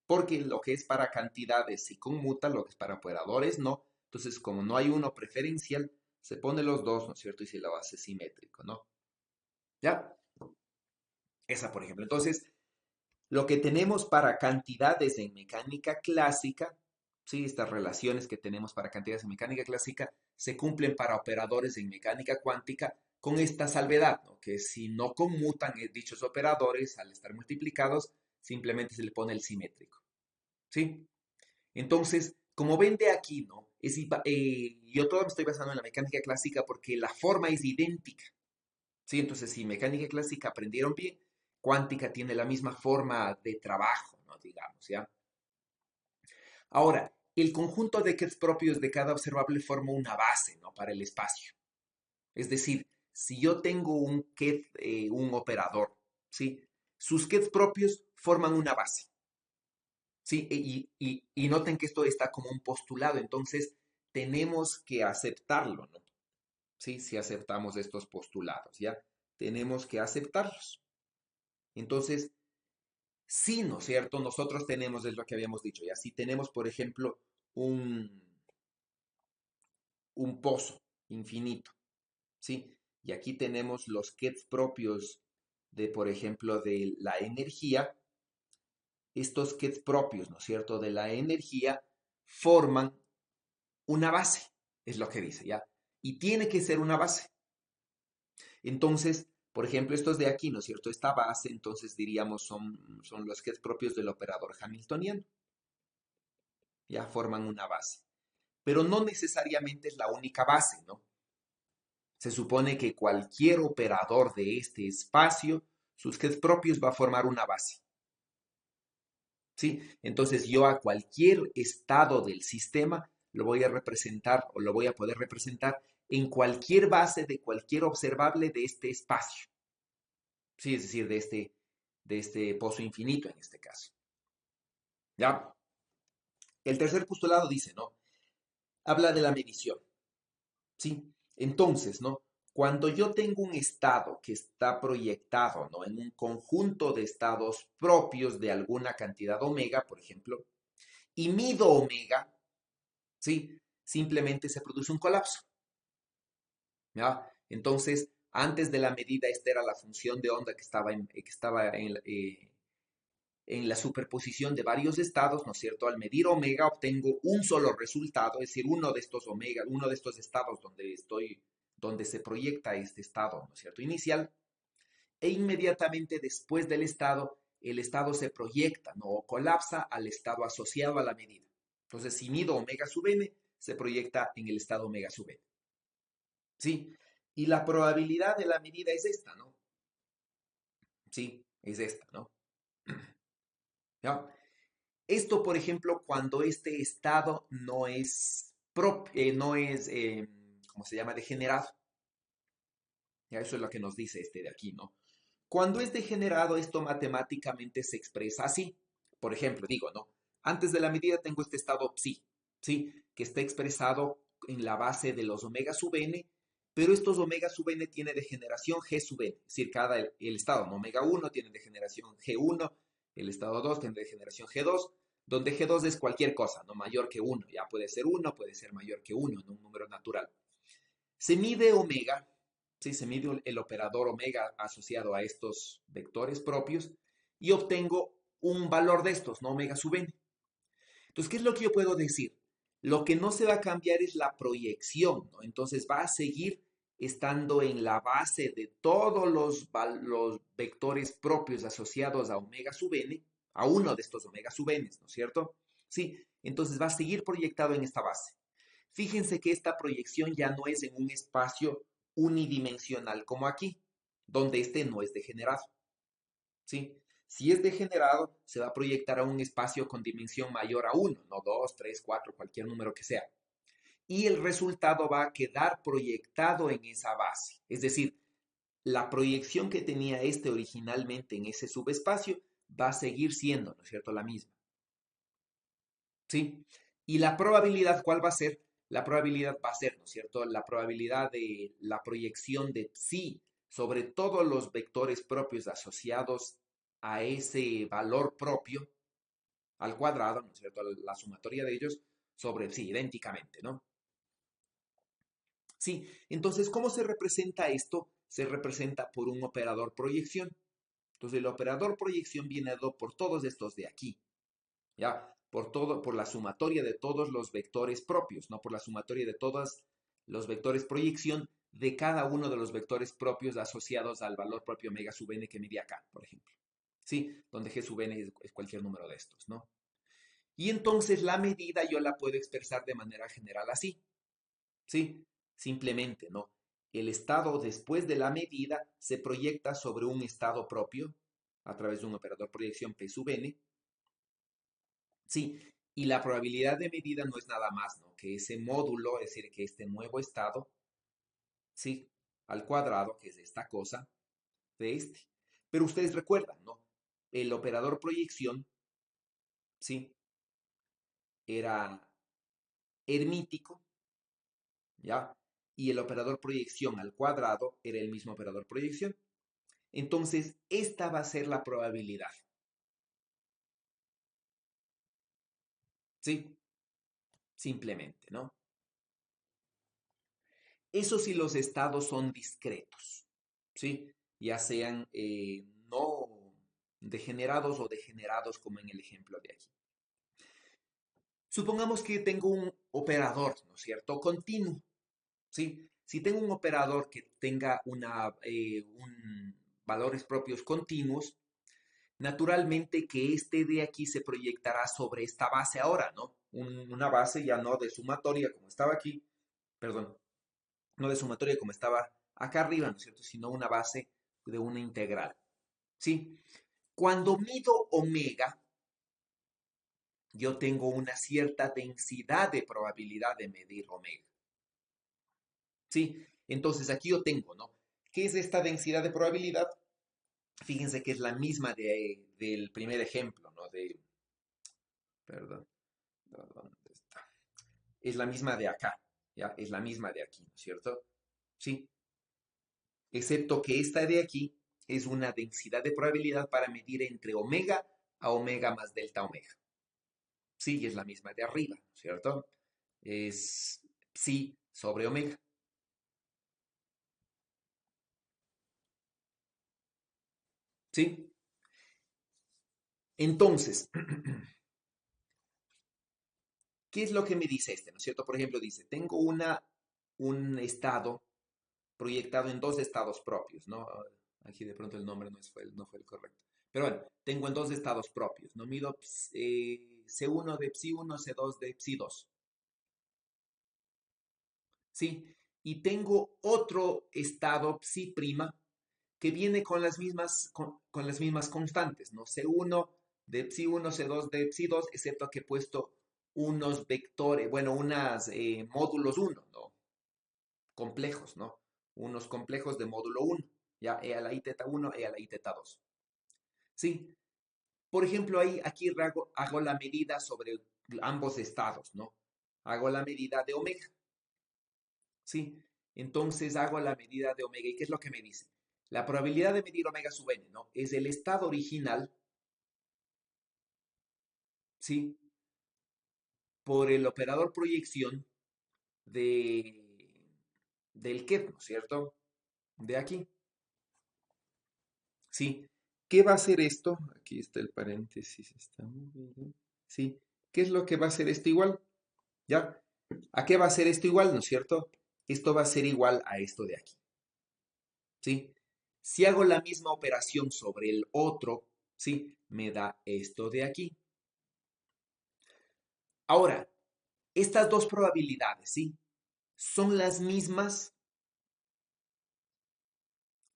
Porque lo que es para cantidades sí conmuta, lo que es para operadores no. Entonces, como no hay uno preferencial, se pone los dos, ¿no es cierto? Y se lo hace simétrico, ¿no? ¿Ya? Esa, por ejemplo. Entonces, lo que tenemos para cantidades en mecánica clásica, ¿sí? Estas relaciones que tenemos para cantidades en mecánica clásica se cumplen para operadores en mecánica cuántica con esta salvedad, ¿no?, que si no conmutan dichos operadores al estar multiplicados, simplemente se le pone el simétrico, ¿sí? Entonces, como ven de aquí, ¿no? Yo todo me estoy basando en la mecánica clásica porque la forma es idéntica, ¿sí? Entonces, si mecánica clásica aprendieron bien, cuántica tiene la misma forma de trabajo, ¿no? Digamos, ¿ya? Ahora, el conjunto de Kets propios de cada observable forma una base, ¿no?, para el espacio. Es decir, si yo tengo un Ket, un operador, ¿sí?, sus Kets propios forman una base. Sí, y noten que esto está como un postulado, entonces tenemos que aceptarlo, ¿no? Sí, si aceptamos estos postulados, ¿ya? Tenemos que aceptarlos. Entonces, sí, ¿no es cierto? Nosotros tenemos, es lo que habíamos dicho, ¿ya? Si tenemos, por ejemplo, un, un pozo infinito, ¿sí? Y aquí tenemos los Kets propios de, por ejemplo, de la energía. Estos Kets propios, ¿no es cierto?, de la energía forman una base, es lo que dice, ¿ya? Y tiene que ser una base. Entonces, por ejemplo, estos de aquí, ¿no es cierto? Esta base, entonces diríamos, son los que es propios del operador hamiltoniano. Ya forman una base. Pero no necesariamente es la única base, ¿no? Se supone que cualquier operador de este espacio, sus que propios va a formar una base. ¿Sí? Entonces yo a cualquier estado del sistema lo voy a representar o lo voy a poder representar en cualquier base de cualquier observable de este espacio. Sí, es decir, de este pozo infinito en este caso. ¿Ya? El tercer postulado dice, ¿no? Habla de la medición. ¿Sí? Entonces, ¿no? Cuando yo tengo un estado que está proyectado, ¿no?, en un conjunto de estados propios de alguna cantidad omega, por ejemplo, y mido omega, ¿sí?, simplemente se produce un colapso. ¿Ya? Entonces, antes de la medida, esta era la función de onda que estaba en la superposición de varios estados, ¿no es cierto? Al medir omega obtengo un solo resultado, es decir, uno de estos omega, uno de estos estados donde se proyecta este estado, ¿no es cierto?, inicial, e inmediatamente después del estado, el estado se proyecta, ¿no?, o colapsa al estado asociado a la medida. Entonces, si mido omega sub n, se proyecta en el estado omega sub n. ¿Sí? Y la probabilidad de la medida es esta, ¿no? Sí, es esta, ¿no? ¿Ya? Esto, por ejemplo, cuando este estado no es, ¿cómo se llama?, degenerado. Ya, eso es lo que nos dice este de aquí, ¿no? Cuando es degenerado, esto matemáticamente se expresa así. Por ejemplo, digo, ¿no? Antes de la medida tengo este estado psi, ¿sí?, que está expresado en la base de los omega sub n, pero estos omega sub n tiene degeneración g sub n, es decir, el estado, ¿no?, omega 1 tiene degeneración g1, el estado 2 tiene degeneración g2, donde g2 es cualquier cosa, no mayor que 1, ya puede ser 1, puede ser mayor que 1, ¿no?, un número natural. Se mide omega, ¿sí?, se mide el operador omega asociado a estos vectores propios y obtengo un valor de estos, ¿no?, omega sub n. Entonces, ¿qué es lo que yo puedo decir? Lo que no se va a cambiar es la proyección, ¿no? Entonces va a seguir estando en la base de todos los vectores propios asociados a omega sub n, a uno de estos omega sub n, ¿no es cierto? Sí, entonces va a seguir proyectado en esta base. Fíjense que esta proyección ya no es en un espacio unidimensional como aquí. donde este no es degenerado. ¿Sí? Si es degenerado, se va a proyectar a un espacio con dimensión mayor a 1, no 2, 3, 4, cualquier número que sea. Y el resultado va a quedar proyectado en esa base. Es decir, la proyección que tenía este originalmente en ese subespacio va a seguir siendo, ¿no es cierto?, la misma. ¿Sí? Y la probabilidad, ¿cuál va a ser? La probabilidad va a ser, ¿no es cierto?, la probabilidad de la proyección de psi sobre todos los vectores propios asociados a ese valor propio al cuadrado, ¿no es cierto?, la sumatoria de ellos sobre psi, idénticamente, ¿no? Sí, entonces, ¿cómo se representa esto? Se representa por un operador proyección. Entonces, el operador proyección viene dado por todos estos de aquí, ¿ya? Por la sumatoria de todos los vectores propios, no por la sumatoria de todos los vectores proyección de cada uno de los vectores propios asociados al valor propio omega sub n que mide acá, por ejemplo. ¿Sí? Donde g sub n es cualquier número de estos, ¿no? Y entonces la medida yo la puedo expresar de manera general así, ¿sí? Simplemente, ¿no? El estado después de la medida se proyecta sobre un estado propio a través de un operador proyección P sub n, ¿sí? Y la probabilidad de medida no es nada más, ¿no?, que ese módulo, es decir, que este nuevo estado, ¿sí?, al cuadrado, que es esta cosa, de este. Pero ustedes recuerdan, ¿no? El operador proyección, ¿sí?, era hermítico, ¿ya? Y el operador proyección al cuadrado era el mismo operador proyección. Entonces, esta va a ser la probabilidad. ¿Sí? Simplemente, ¿no? Eso sí, los estados son discretos, ¿sí? Ya sean no degenerados o degenerados como en el ejemplo de aquí. Supongamos que tengo un operador, ¿no es cierto?, continuo, ¿sí? Si tengo un operador que tenga valores propios continuos, naturalmente que este de aquí se proyectará sobre esta base ahora, ¿no? Una base ya no de sumatoria como estaba aquí, perdón, no de sumatoria como estaba acá arriba, ¿no es cierto?, sino una base de una integral, ¿sí? Cuando mido omega, yo tengo una cierta densidad de probabilidad de medir omega, ¿sí? Entonces aquí yo tengo, ¿no? ¿Qué es esta densidad de probabilidad? Fíjense que es la misma del primer ejemplo, ¿no? Perdón, ¿dónde está? Es la misma de acá, ¿ya? Es la misma de aquí, ¿no es cierto? Sí, excepto que esta de aquí es una densidad de probabilidad para medir entre omega a omega más delta omega. Sí, y es la misma de arriba, ¿no es cierto? Es psi sobre omega. ¿Sí? Entonces, ¿qué es lo que me dice este? ¿No es cierto? Por ejemplo, dice, tengo un estado proyectado en dos estados propios, ¿no? Aquí de pronto el nombre no fue el correcto. Pero bueno, tengo en dos estados propios, ¿no? Mido C1 de psi1, C2 de psi2. ¿Sí? Y tengo otro estado psi' que viene con las mismas constantes, ¿no? C1 de psi1, C2 de psi2, excepto que he puesto unos vectores, bueno, unos módulos 1, ¿no? Complejos, ¿no? Unos complejos de módulo 1, ya E a la I teta 1, E a la I teta 2. ¿Sí? Por ejemplo, aquí hago la medida sobre ambos estados, ¿no? Hago la medida de omega, ¿sí? Entonces hago la medida de omega. ¿Y qué es lo que me dice? La probabilidad de medir omega sub n, ¿no? Es el estado original, ¿sí? Por el operador proyección de, del ket, ¿no es cierto? De aquí. ¿Sí? ¿Qué va a hacer esto? Aquí está el paréntesis, está muy bien. ¿Sí? ¿Qué es lo que va a hacer esto igual? ¿Ya? ¿A qué va a ser esto igual, no es cierto? Esto va a ser igual a esto de aquí. ¿Sí? Si hago la misma operación sobre el otro, ¿sí? Me da esto de aquí. Ahora, estas dos probabilidades, ¿sí? ¿Son las mismas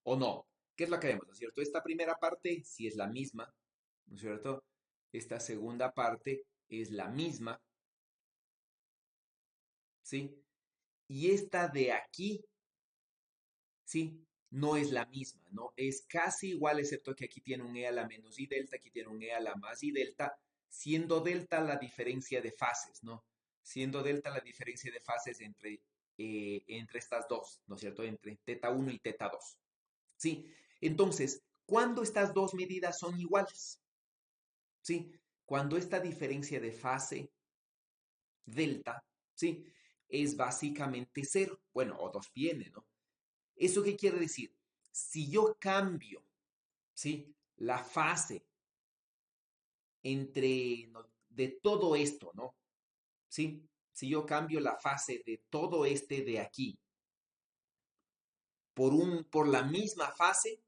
o no? ¿Qué es lo que vemos, ¿no es cierto? Esta primera parte sí es la misma, ¿no es cierto? Esta segunda parte es la misma, ¿sí? Y esta de aquí, ¿sí? No es la misma, ¿no? Es casi igual, excepto que aquí tiene un E a la menos I delta, aquí tiene un E a la más I delta, siendo delta la diferencia de fases, ¿no? Siendo delta la diferencia de fases entre estas dos, ¿no es cierto? Entre teta 1 y teta 2, ¿sí? Entonces, ¿cuándo estas dos medidas son iguales? ¿Sí? Cuando esta diferencia de fase delta, ¿sí? Es básicamente cero, bueno, o 2 viene, ¿no? ¿Eso qué quiere decir? Si yo cambio, ¿sí? La fase de todo esto, ¿no? ¿Sí? Si yo cambio la fase de todo este de aquí por la misma fase,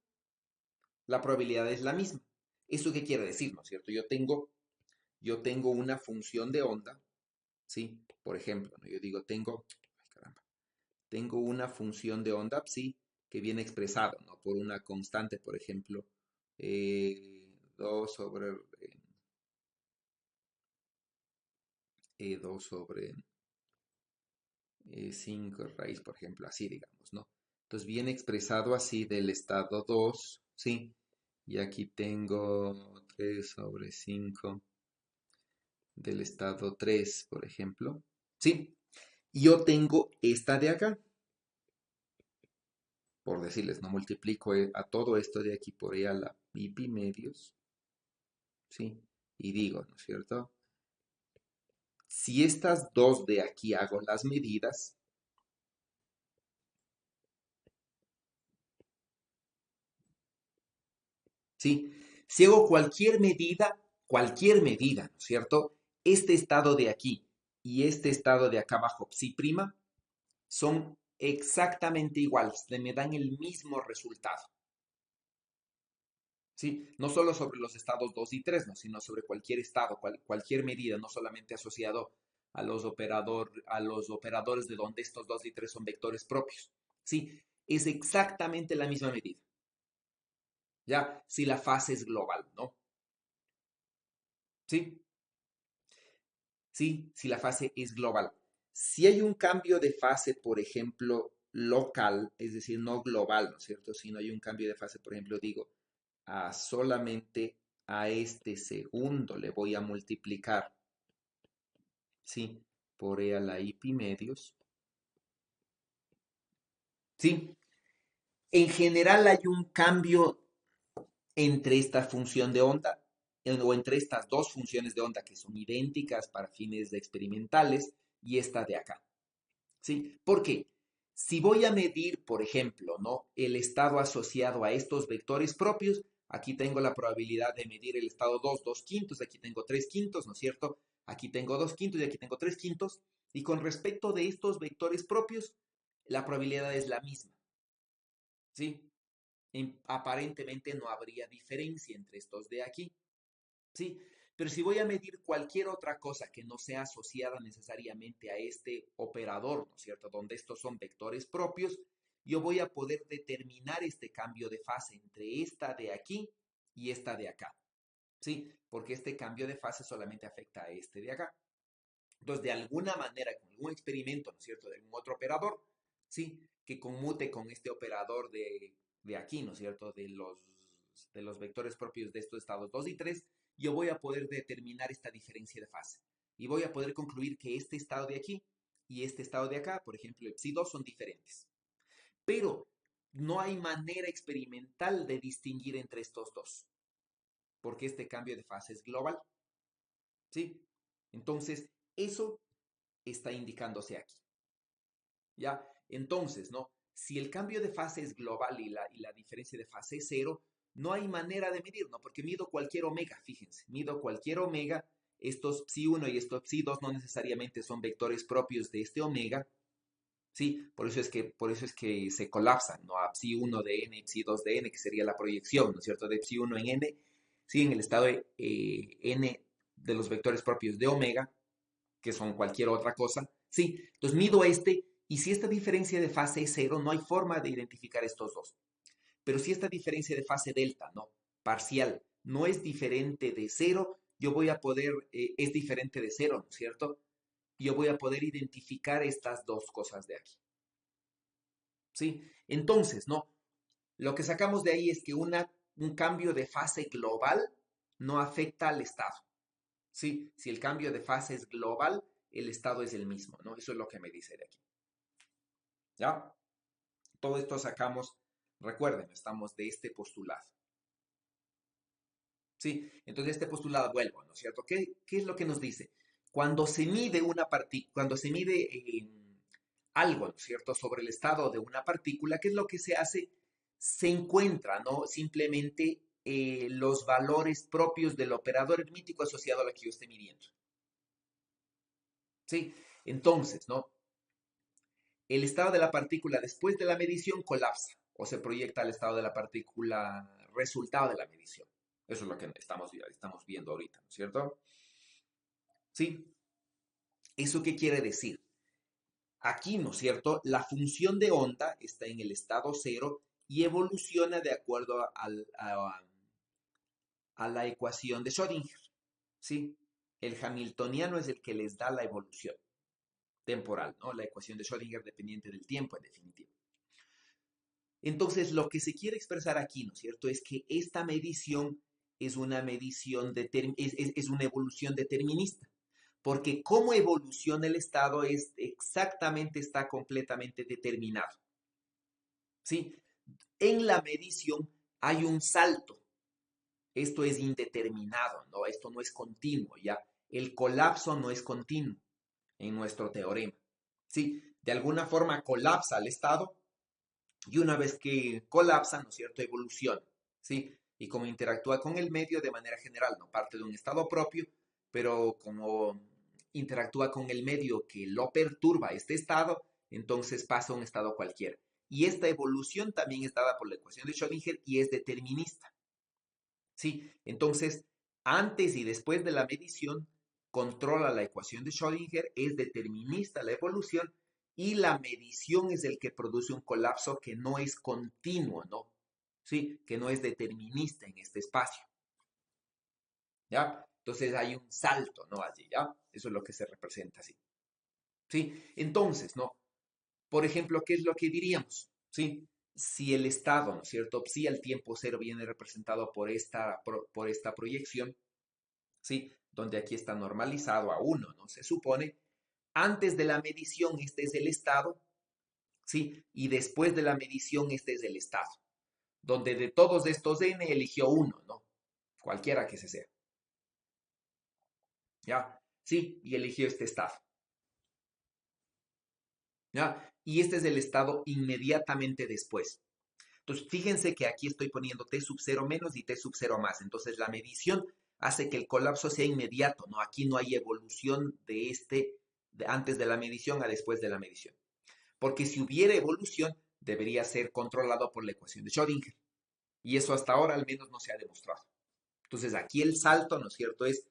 la probabilidad es la misma. ¿Eso qué quiere decir, no es cierto? Yo tengo una función de onda, ¿sí? Por ejemplo, ¿no? Yo digo, tengo una función de onda psi que viene expresado, ¿no? Por una constante, por ejemplo, 2 sobre 2 sobre 5 raíz, por ejemplo, así digamos, ¿no? Entonces viene expresado así del estado 2, ¿sí? Y aquí tengo 3 sobre 5 del estado 3, por ejemplo, ¿sí? Y yo tengo esta de acá, por decirles, no multiplico a todo esto de aquí por E a la pi medios, ¿sí? Y digo, ¿no es cierto? Si estas dos de aquí hago las medidas, ¿sí? Si hago cualquier medida, ¿no es cierto? Este estado de aquí y este estado de acá abajo, psi prima, son exactamente iguales, me dan el mismo resultado. ¿Sí? No solo sobre los estados 2 y 3, ¿no? Sino sobre cualquier estado, cualquier medida, no solamente asociado a los operadores de donde estos 2 y 3 son vectores propios. ¿Sí? Es exactamente la misma medida. ¿Ya? Si la fase es global, ¿no? ¿Sí? ¿Sí? Si la fase es global. Si hay un cambio de fase, por ejemplo, local, es decir, no global, ¿no es cierto? Si no hay un cambio de fase, por ejemplo, digo, solamente a este segundo le voy a multiplicar, ¿sí? Por E a la I pi medios, ¿sí? En general hay un cambio entre esta función de onda o entre estas dos funciones de onda que son idénticas para fines experimentales y esta de acá, ¿sí? ¿Por qué? Si voy a medir, por ejemplo, ¿no? El estado asociado a estos vectores propios, aquí tengo la probabilidad de medir el estado 2, 2 quintos, aquí tengo 3 quintos, ¿no es cierto? Aquí tengo 2 quintos y aquí tengo 3 quintos. Y con respecto de estos vectores propios, la probabilidad es la misma, ¿sí? Aparentemente no habría diferencia entre estos de aquí, ¿sí? Pero si voy a medir cualquier otra cosa que no sea asociada necesariamente a este operador, ¿no es cierto? Donde estos son vectores propios, yo voy a poder determinar este cambio de fase entre esta de aquí y esta de acá, ¿sí? Porque este cambio de fase solamente afecta a este de acá. Entonces, de alguna manera, con algún experimento, ¿no es cierto?, de algún otro operador, ¿sí? Que conmute con este operador de aquí, ¿no es cierto?, de los vectores propios de estos estados 2 y 3, yo voy a poder determinar esta diferencia de fase. Y voy a poder concluir que este estado de aquí y este estado de acá, por ejemplo, el psi2, son diferentes. Pero no hay manera experimental de distinguir entre estos dos, porque este cambio de fase es global, ¿sí? Entonces, eso está indicándose aquí. ¿Ya? Entonces, ¿no? Si el cambio de fase es global y la diferencia de fase es cero, no hay manera de medir, ¿no? Porque mido cualquier omega, fíjense, mido cualquier omega, estos psi1 y estos psi2 no necesariamente son vectores propios de este omega, ¿sí? Por eso es que se colapsan, ¿no? A psi1 de n y psi2 de n, que sería la proyección, ¿no es cierto?, de psi1 en n, sí, en el estado de n de los vectores propios de omega, que son cualquier otra cosa, sí. Entonces mido este y si esta diferencia de fase es cero, no hay forma de identificar estos dos. Pero si esta diferencia de fase delta, ¿no? Parcial, no es diferente de cero, yo voy a poder, es diferente de cero, ¿no es cierto? Yo voy a poder identificar estas dos cosas de aquí. ¿Sí? Entonces, ¿no? Lo que sacamos de ahí es que un cambio de fase global no afecta al estado. ¿Sí? Si el cambio de fase es global, el estado es el mismo, ¿no? Eso es lo que me dice de aquí. ¿Ya? Todo esto sacamos, recuerden, estamos de este postulado. ¿Sí? Entonces, este postulado, vuelvo, ¿no es cierto? ¿Qué es lo que nos dice? Cuando se mide cuando se mide algo, ¿no es cierto?, sobre el estado de una partícula, ¿qué es lo que se hace? Se encuentra, ¿no? Simplemente los valores propios del operador aritmético asociado a lo que yo esté midiendo. ¿Sí? Entonces, ¿no? El estado de la partícula después de la medición colapsa o se proyecta al estado de la partícula resultado de la medición. Eso es lo que estamos viendo ahorita, ¿no es cierto? ¿Sí? ¿Eso qué quiere decir? Aquí, ¿no es cierto? La función de onda está en el estado cero y evoluciona de acuerdo a la ecuación de Schrödinger, ¿sí? El hamiltoniano es el que les da la evolución temporal, ¿no? La ecuación de Schrödinger dependiente del tiempo, en definitiva. Entonces, lo que se quiere expresar aquí, ¿no es cierto?, es que esta medición es una medición es una evolución determinista, porque cómo evoluciona el estado está completamente determinado. ¿Sí? En la medición hay un salto. Esto es indeterminado, ¿no? Esto no es continuo, ¿ya? El colapso no es continuo en nuestro teorema. ¿Sí? De alguna forma colapsa el estado y una vez que colapsa, ¿no es cierto?, evoluciona, ¿sí? Y como interactúa con el medio de manera general, no parte de un estado propio, pero como interactúa con el medio que lo perturba este estado, entonces pasa a un estado cualquiera. Y esta evolución también es dada por la ecuación de Schrödinger y es determinista, ¿sí? Entonces, antes y después de la medición, controla la ecuación de Schrödinger, es determinista la evolución y la medición es el que produce un colapso que no es continuo, ¿no? ¿Sí? Que no es determinista en este espacio. ¿Ya? Entonces hay un salto, ¿no? Allí, ¿ya? Eso es lo que se representa así. ¿Sí? Entonces, ¿no? Por ejemplo, ¿qué es lo que diríamos? ¿Sí? Si el estado, ¿no es cierto? Si el tiempo cero viene representado por esta proyección, ¿sí? Donde aquí está normalizado a 1, ¿no? Se supone, antes de la medición este es el estado, ¿sí? Y después de la medición este es el estado, donde de todos estos n eligió 1, ¿no? Cualquiera que se sea. ¿Ya? Sí, y eligió este estado. ¿Ya? Y este es el estado inmediatamente después. Entonces, fíjense que aquí estoy poniendo T sub 0 menos y T sub 0 más. Entonces, la medición hace que el colapso sea inmediato, ¿no? Aquí no hay evolución de antes de la medición a después de la medición. Porque si hubiera evolución, debería ser controlado por la ecuación de Schrödinger. Y eso hasta ahora al menos no se ha demostrado. Entonces, aquí el salto, ¿no es cierto?, es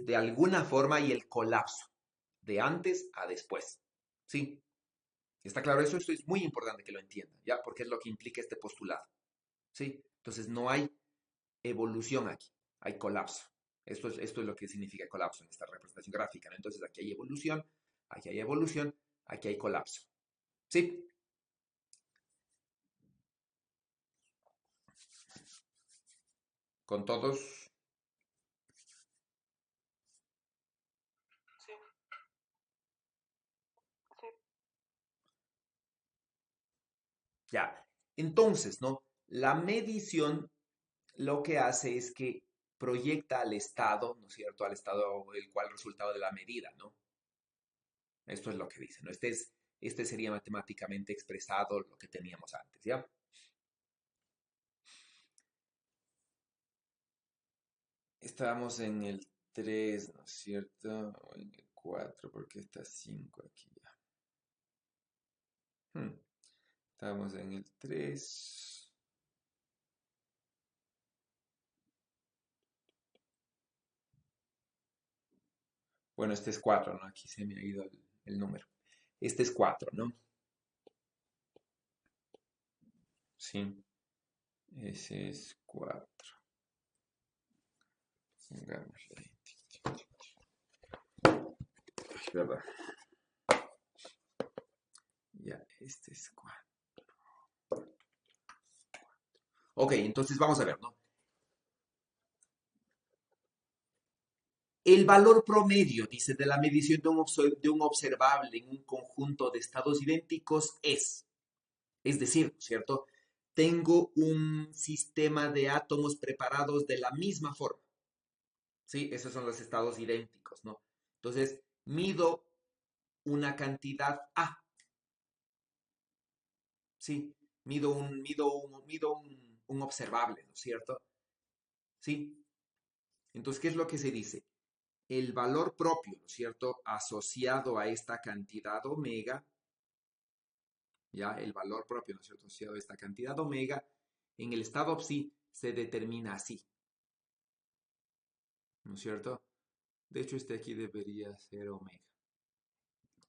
de alguna forma y el colapso, de antes a después. ¿Sí? ¿Está claro eso? Esto es muy importante que lo entiendan, ¿ya? Porque es lo que implica este postulado. ¿Sí? Entonces no hay evolución aquí, hay colapso. Esto es lo que significa colapso en esta representación gráfica, ¿no? Entonces aquí hay evolución, aquí hay evolución, aquí hay colapso. ¿Sí? ¿Con todos? Sí, sí. Ya. Entonces, ¿no? La medición lo que hace es que proyecta al estado, ¿no es cierto? Al estado el cual resultado de la medida, ¿no? Esto es lo que dice, ¿no? Este sería matemáticamente expresado lo que teníamos antes, ¿ya? Estábamos en el 3, ¿no es cierto? O en el 4, porque está 5 aquí ya. Estábamos en el 3. Bueno, este es 4, ¿no? Aquí se me ha ido el número. Este es 4, ¿no? Sí. Ese es 4. Pongámosle ahí. Ay, perdón. Ya, este es 4. Ok, entonces vamos a ver, ¿no? El valor promedio, dice, de la medición de un observable en un conjunto de estados idénticos es decir, ¿cierto? Tengo un sistema de átomos preparados de la misma forma, ¿sí? Esos son los estados idénticos, ¿no? Entonces, mido una cantidad A, ¿sí? Mido un observable, ¿no es cierto? ¿Sí? Entonces, ¿qué es lo que se dice? El valor propio, ¿no es cierto? Asociado a esta cantidad omega, ya el valor propio, ¿no es cierto? Asociado a esta cantidad omega, en el estado psi se determina así, ¿no es cierto? De hecho, este aquí debería ser omega,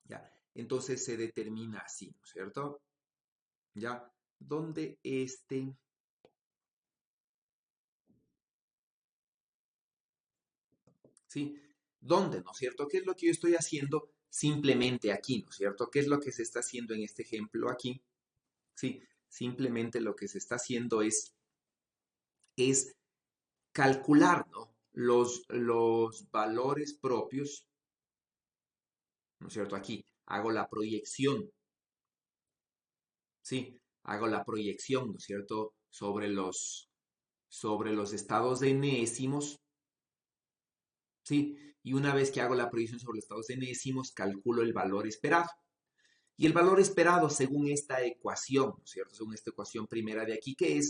¿ya? Entonces se determina así, ¿no es cierto? ¿Ya? Donde ¿sí? ¿Dónde, no es cierto? ¿Qué es lo que yo estoy haciendo simplemente aquí, no es cierto? ¿Qué es lo que se está haciendo en este ejemplo aquí? Sí, simplemente lo que se está haciendo es calcular, ¿no? Los valores propios, ¿no es cierto? Aquí hago la proyección, ¿sí? Hago la proyección, ¿no es cierto? Sobre los estados de enésimos, ¿sí? Y una vez que hago la proyección sobre los estados de enésimos, calculo el valor esperado. Y el valor esperado según esta ecuación, ¿no es cierto? Según esta ecuación primera de aquí, que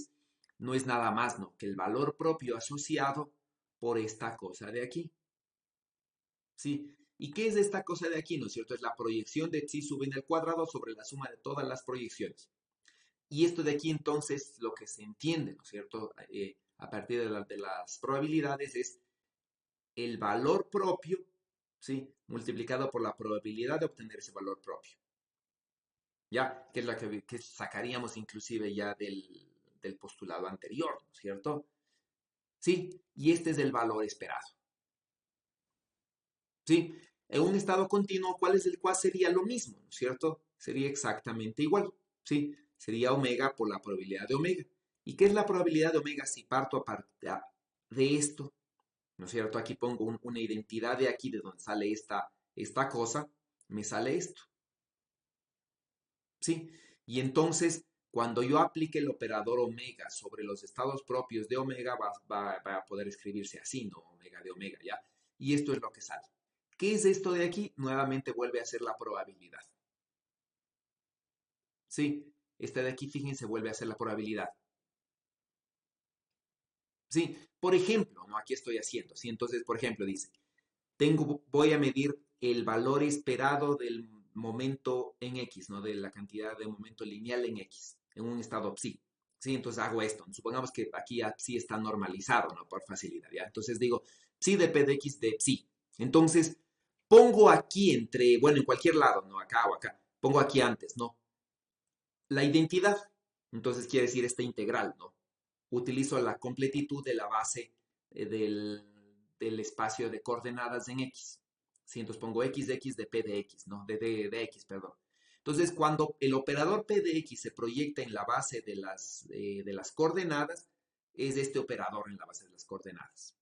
no es nada más, ¿no? Que el valor propio asociado por esta cosa de aquí, ¿sí? ¿Y qué es esta cosa de aquí, no es cierto? Es la proyección de psi sub n al cuadrado sobre la suma de todas las proyecciones. Y esto de aquí entonces lo que se entiende, ¿no es cierto? A partir de las probabilidades es el valor propio, ¿sí? Multiplicado por la probabilidad de obtener ese valor propio. ¿Ya? Que es la que sacaríamos inclusive ya del postulado anterior, ¿no es cierto? ¿Sí? Y este es el valor esperado. ¿Sí? En un estado continuo, ¿cuál sería lo mismo, ¿no es cierto? Sería exactamente igual, ¿sí? Sería omega por la probabilidad de omega. ¿Y qué es la probabilidad de omega si parto de esto? ¿No es cierto? Aquí pongo una identidad de aquí, de donde sale esta cosa, me sale esto, ¿sí? Y entonces, cuando yo aplique el operador omega sobre los estados propios de omega, va a poder escribirse así, ¿no? Omega de omega, ¿ya? Y esto es lo que sale. ¿Qué es esto de aquí? Nuevamente vuelve a ser la probabilidad. ¿Sí? Esta de aquí, fíjense, vuelve a ser la probabilidad. ¿Sí? Por ejemplo, ¿no? Aquí estoy haciendo, ¿sí? Entonces, por ejemplo, dice, voy a medir el valor esperado del momento en X, ¿no? De la cantidad de momento lineal en X, en un estado psi. ¿Sí? Entonces hago esto. Supongamos que aquí psi está normalizado, ¿no? Por facilidad, ¿ya? Entonces digo, psi de p de x de psi. Entonces, pongo aquí bueno, en cualquier lado, ¿no? Acá o acá. Pongo aquí antes, ¿no? La identidad. Entonces quiere decir esta integral, ¿no? Utilizo la completitud de la base del espacio de coordenadas en X. ¿Sí? Entonces pongo x de x de p de x, ¿no? De x, perdón. Entonces, cuando el operador p de x se proyecta en la base de las coordenadas, es este operador en la base de las coordenadas.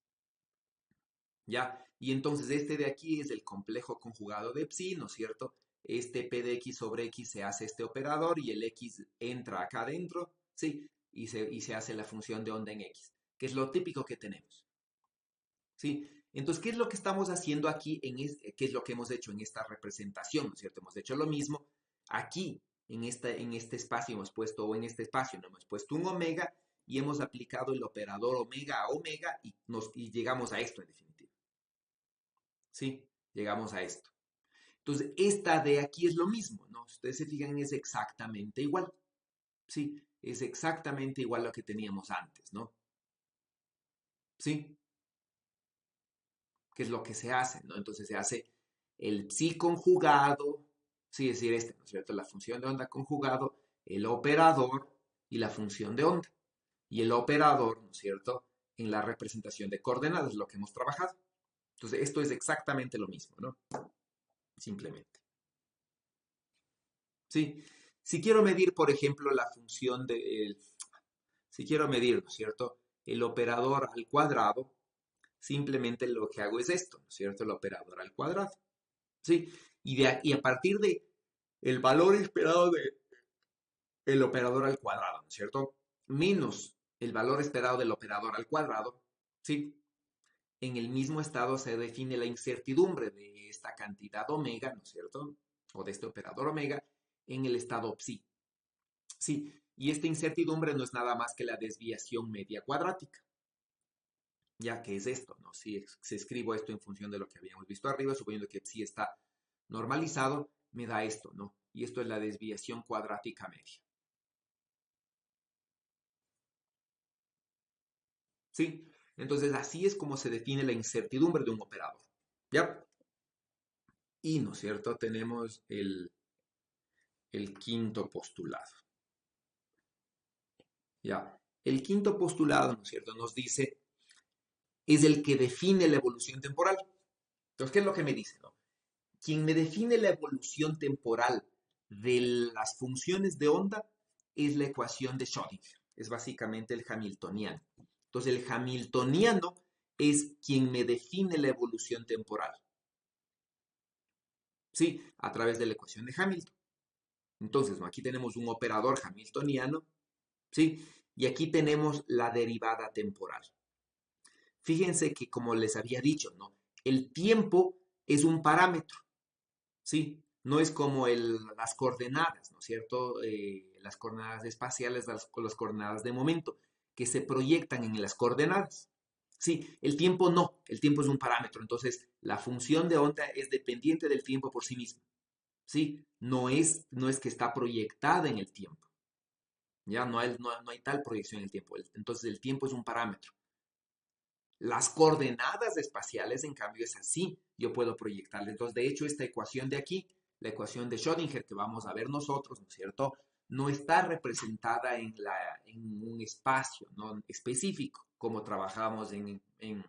¿Ya? Y entonces este de aquí es el complejo conjugado de psi, ¿no es cierto? Este p de x sobre x se hace este operador y el x entra acá adentro, ¿sí? Y se hace la función de onda en x, que es lo típico que tenemos, ¿sí? Entonces, ¿qué es lo que estamos haciendo aquí? ¿Qué es lo que hemos hecho en esta representación, ¿no es cierto? Hemos hecho lo mismo aquí, en este espacio hemos puesto, o en este espacio, ¿no? Hemos puesto un omega y hemos aplicado el operador omega a omega y llegamos a esto en definitiva. ¿Sí? Llegamos a esto. Entonces, esta de aquí es lo mismo, ¿no? Si ustedes se fijan, es exactamente igual. ¿Sí? Es exactamente igual a lo que teníamos antes, ¿no? ¿Sí? ¿Qué es lo que se hace, ¿no? Entonces se hace el psi conjugado, sí, es decir, ¿no es cierto? La función de onda conjugado, el operador y la función de onda. y el operador, ¿no es cierto?, en la representación de coordenadas, lo que hemos trabajado. Entonces, esto es exactamente lo mismo, ¿no? Simplemente. ¿Sí? Si quiero medir, por ejemplo, la función de... si quiero medir, ¿no es cierto?, el operador al cuadrado, simplemente lo que hago es esto, ¿no es cierto?, el operador al cuadrado. ¿Sí? Y a partir de el valor esperado de el operador al cuadrado, ¿no es cierto?, menos el valor esperado del operador al cuadrado, ¿sí? En el mismo estado se define la incertidumbre de esta cantidad omega, ¿no es cierto?, o de este operador omega en el estado psi. Sí, y esta incertidumbre no es nada más que la desviación media cuadrática. Ya que es esto, ¿no? Si escribo esto en función de lo que habíamos visto arriba, suponiendo que psi está normalizado, me da esto, ¿no? Y esto es la desviación cuadrática media. ¿Sí? Entonces, así es como se define la incertidumbre de un operador. ¿Ya? Y, ¿no es cierto?, tenemos el quinto postulado. ¿Ya? El quinto postulado, ¿no es cierto?, nos dice, es el que define la evolución temporal. Entonces, ¿qué es lo que me dice, no? Quien me define la evolución temporal de las funciones de onda es la ecuación de Schrödinger. Es básicamente el hamiltoniano. Entonces, el hamiltoniano es quien me define la evolución temporal. ¿Sí? A través de la ecuación de Hamilton. Entonces, ¿no?, aquí tenemos un operador hamiltoniano, ¿sí? Y aquí tenemos la derivada temporal. Fíjense que, como les había dicho, ¿no?, el tiempo es un parámetro, ¿sí? No es como las coordenadas, ¿no es cierto? Las coordenadas espaciales, las coordenadas de momento, que se proyectan en las coordenadas. Sí, el tiempo no, el tiempo es un parámetro, entonces la función de onda es dependiente del tiempo por sí misma. ¿Sí? No es que está proyectada en el tiempo. Ya no hay tal proyección en el tiempo. Entonces el tiempo es un parámetro. Las coordenadas espaciales, en cambio, es así. Yo puedo proyectarle. Entonces, de hecho, esta ecuación de aquí, la ecuación de Schrödinger que vamos a ver nosotros, ¿no es cierto?, no está representada en un espacio, ¿no?, específico, como trabajamos en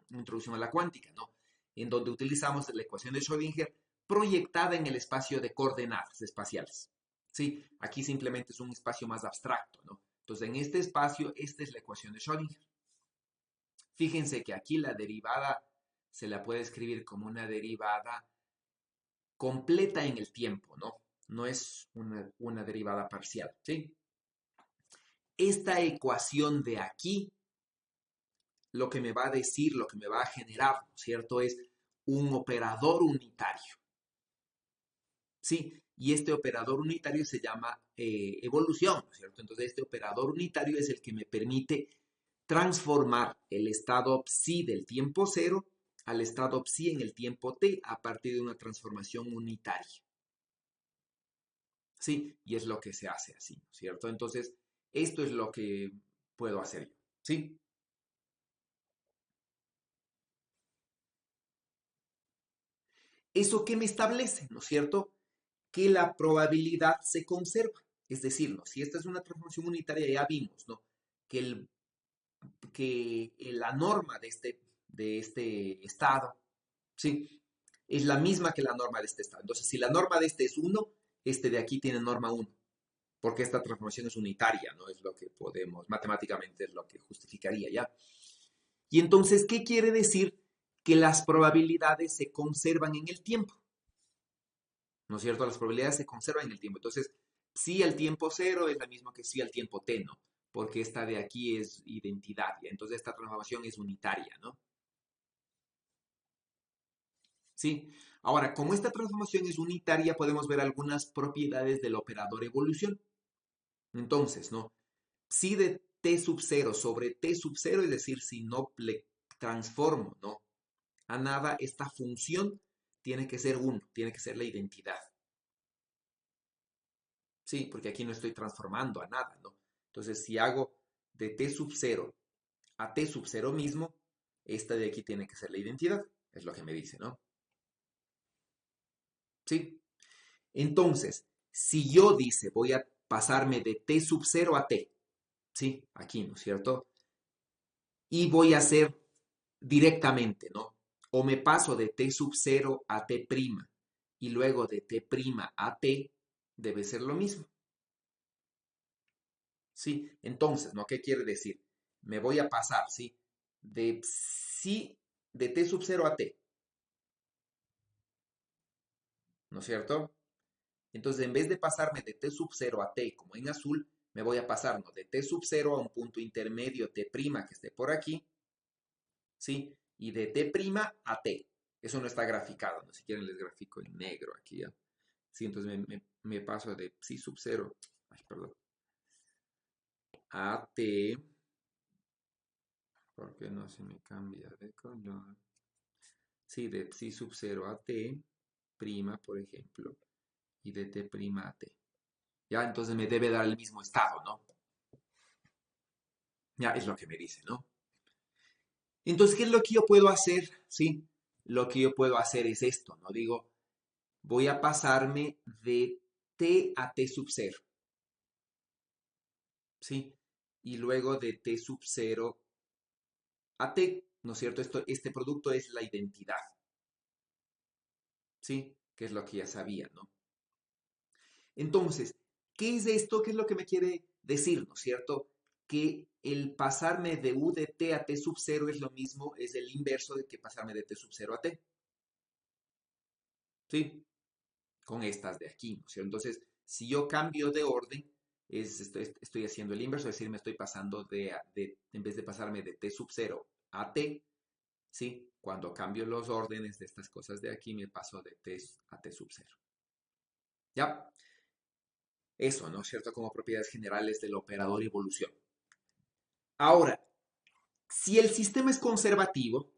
Introducción a la Cuántica, ¿no?, en donde utilizamos la ecuación de Schrödinger proyectada en el espacio de coordenadas espaciales. ¿Sí? Aquí simplemente es un espacio más abstracto, ¿no? Entonces, en este espacio, esta es la ecuación de Schrödinger. Fíjense que aquí la derivada se la puede escribir como una derivada completa en el tiempo, ¿no? No es una derivada parcial, ¿sí? Esta ecuación de aquí, lo que me va a decir, lo que me va a generar, ¿no es cierto?, es un operador unitario, ¿sí? Y este operador unitario se llama evolución, ¿no es cierto? Entonces, este operador unitario es el que me permite transformar el estado psi del tiempo cero al estado psi en el tiempo t a partir de una transformación unitaria. ¿Sí? Y es lo que se hace así, ¿no es cierto? Entonces, esto es lo que puedo hacer yo, ¿sí? ¿Eso qué me establece, no es cierto? Que la probabilidad se conserva. Es decir, ¿no?, si esta es una transformación unitaria, ya vimos, ¿no?, que la norma de este estado, ¿sí?, es la misma que la norma de este estado. Entonces, si la norma de este es 1, este de aquí tiene norma 1, porque esta transformación es unitaria, ¿no? Es lo que podemos, matemáticamente es lo que justificaría, ¿ya? Y entonces, ¿qué quiere decir? Que las probabilidades se conservan en el tiempo, ¿no es cierto? Las probabilidades se conservan en el tiempo. Entonces, psi al tiempo cero es la misma que psi al tiempo t, ¿no? Porque esta de aquí es identidad, ¿ya? Entonces, esta transformación es unitaria, ¿no? ¿Sí? Ahora, como esta transformación es unitaria, podemos ver algunas propiedades del operador evolución. Entonces, ¿no?, psi de t sub 0 sobre t sub 0, es decir, si no le transformo, ¿no?, a nada, esta función tiene que ser 1, tiene que ser la identidad. Sí, porque aquí no estoy transformando a nada, ¿no? Entonces, si hago de t sub 0 a t sub 0 mismo, esta de aquí tiene que ser la identidad, es lo que me dice, ¿no? ¿Sí? Entonces, si yo dice, voy a pasarme de t sub 0 a t, ¿sí? Aquí, ¿no es cierto? Y voy a hacer directamente, ¿no? O me paso de t sub 0 a t' y luego de t' a t, debe ser lo mismo, ¿sí? Entonces, ¿no? ¿Qué quiere decir? Me voy a pasar, ¿sí? Sí, de t sub 0 a t, ¿no es cierto? Entonces, en vez de pasarme de t sub 0 a t como en azul, me voy a pasar, ¿no? De t sub 0 a un punto intermedio t' que esté por aquí, ¿sí? Y de t' a t. Eso no está graficado, ¿no? Si quieren les grafico en negro aquí, ¿ya? Sí, entonces me paso de psi sub 0, ay, perdón, a t, ¿por qué no se me cambia de color? Sí, de psi sub 0 a t, prima, por ejemplo, y de t' a t. Ya, entonces me debe dar el mismo estado, ¿no? Ya, es lo que me dice, ¿no? Entonces, ¿qué es lo que yo puedo hacer? Sí, lo que yo puedo hacer es esto, ¿no? Digo, voy a pasarme de t a t sub 0, ¿sí? Y luego de t sub 0 a t, ¿no es cierto? Este producto es la identidad, ¿sí? Que es lo que ya sabía, ¿no? Entonces, ¿qué es esto? ¿Qué es lo que me quiere decir, ¿no es cierto? Que el pasarme de u de t a t sub 0 es lo mismo, es el inverso de que pasarme de t sub 0 a t, ¿sí? Con estas de aquí, ¿no es cierto? Entonces, si yo cambio de orden, estoy haciendo el inverso, es decir, me estoy pasando en vez de pasarme de t sub 0 a t, ¿sí? Cuando cambio los órdenes de estas cosas de aquí, me paso de t a t sub 0. ¿Ya? Eso, ¿no es cierto? Como propiedades generales del operador evolución. Ahora, si el sistema es conservativo,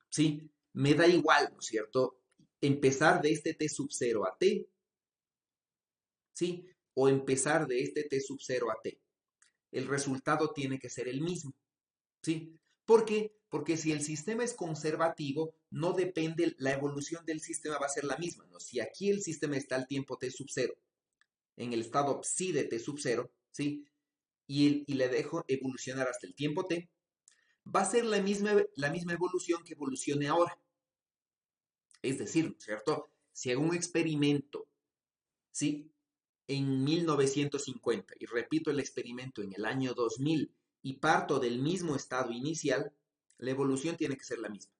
¿sí? Me da igual, ¿no es cierto? Empezar de este t sub 0 a t, ¿sí? O empezar de este t sub 0 a t. El resultado tiene que ser el mismo, ¿sí? ¿Por qué? Porque si el sistema es conservativo, no depende, la evolución del sistema va a ser la misma, ¿no? Si aquí el sistema está al tiempo t sub 0, en el estado psi de t sub 0, ¿sí? Y le dejo evolucionar hasta el tiempo t, va a ser la misma evolución que evolucione ahora. Es decir, ¿cierto? Si hago un experimento, ¿sí? En 1950 y repito el experimento en el año 2000 y parto del mismo estado inicial, la evolución tiene que ser la misma.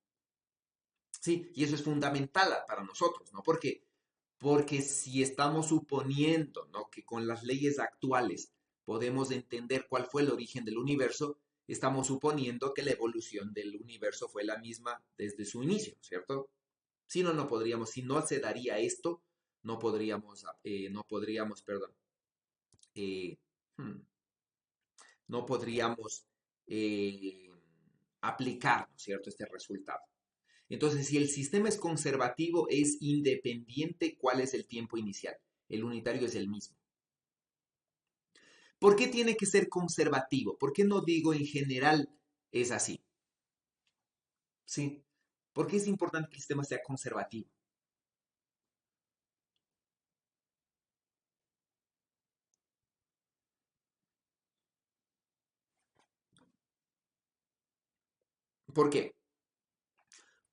¿Sí? Y eso es fundamental para nosotros, ¿no? Porque si estamos suponiendo, ¿no? Que con las leyes actuales podemos entender cuál fue el origen del universo, estamos suponiendo que la evolución del universo fue la misma desde su inicio, ¿cierto? Si no, no podríamos, si no se daría esto, perdón, eh, hmm, no podríamos eh, aplicar, ¿no es cierto?, este resultado. Entonces, si el sistema es conservativo, es independiente cuál es el tiempo inicial. El unitario es el mismo. ¿Por qué tiene que ser conservativo? ¿Por qué no digo en general es así? ¿Sí? ¿Por qué es importante que el sistema sea conservativo? ¿Por qué?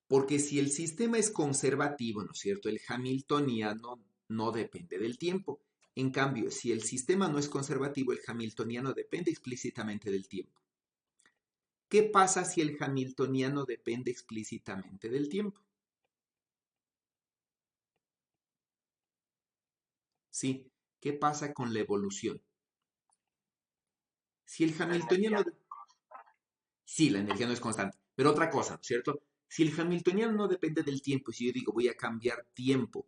Porque si el sistema es conservativo, ¿no es cierto? El hamiltoniano no depende del tiempo. En cambio, si el sistema no es conservativo, el hamiltoniano depende explícitamente del tiempo. ¿Qué pasa si el hamiltoniano depende explícitamente del tiempo? ¿Sí? ¿Qué pasa con la evolución? Si el La energía. hamiltoniano... Sí, la energía no es constante. Pero otra cosa, ¿no es cierto? Si el hamiltoniano no depende del tiempo, si yo digo voy a cambiar tiempo,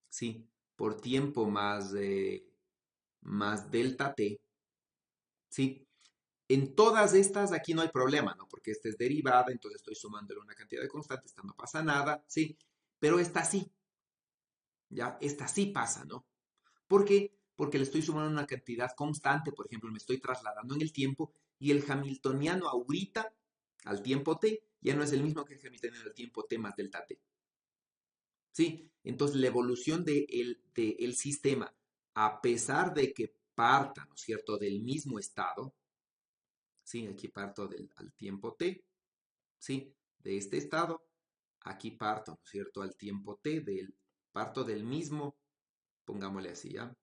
¿sí? Por tiempo más delta t, ¿sí? En todas estas aquí no hay problema, ¿no? Porque esta es derivada, entonces estoy sumándole una cantidad de constante, esta no pasa nada, ¿sí? Pero esta sí, ¿ya? Esta sí pasa, ¿no? ¿Por qué? Porque le estoy sumando una cantidad constante, por ejemplo, me estoy trasladando en el tiempo y el hamiltoniano ahorita, al tiempo t, ya no es el mismo que el hamiltoniano al tiempo t más delta t. ¿Sí? Entonces la evolución del sistema, a pesar de que parta, ¿no es cierto?, del mismo estado, ¿sí? Aquí parto al tiempo t, ¿sí? De este estado, aquí parto, ¿no es cierto? Al tiempo t, parto del mismo, pongámosle así, ¿ya?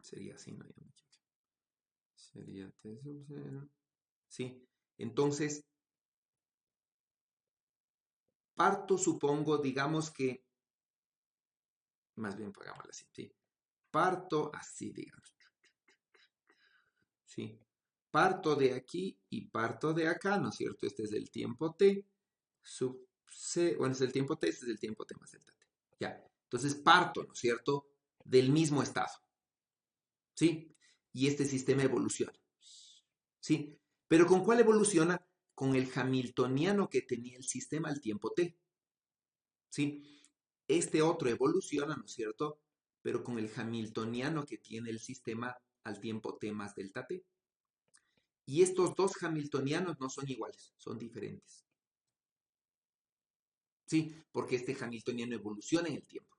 Sería así, ¿no? Ya me equivoqué. Sería t sub 0, ¿sí? Entonces, parto, supongo, digamos que, más bien pongámoslo así, ¿sí? Parto así, digamos, ¿sí? Parto de aquí y parto de acá, ¿no es cierto? Este es el tiempo t, sub c, bueno, es el tiempo t, este es el tiempo t más delta t. Ya, entonces parto, ¿no es cierto? Del mismo estado, ¿sí? Y este sistema evoluciona, ¿sí? Pero ¿con cuál evoluciona? Con el hamiltoniano que tenía el sistema al tiempo t, ¿sí? Este otro evoluciona, ¿no es cierto? Pero con el hamiltoniano que tiene el sistema al tiempo t más delta t. Y estos dos hamiltonianos no son iguales, son diferentes. ¿Sí? Porque este hamiltoniano evoluciona en el tiempo.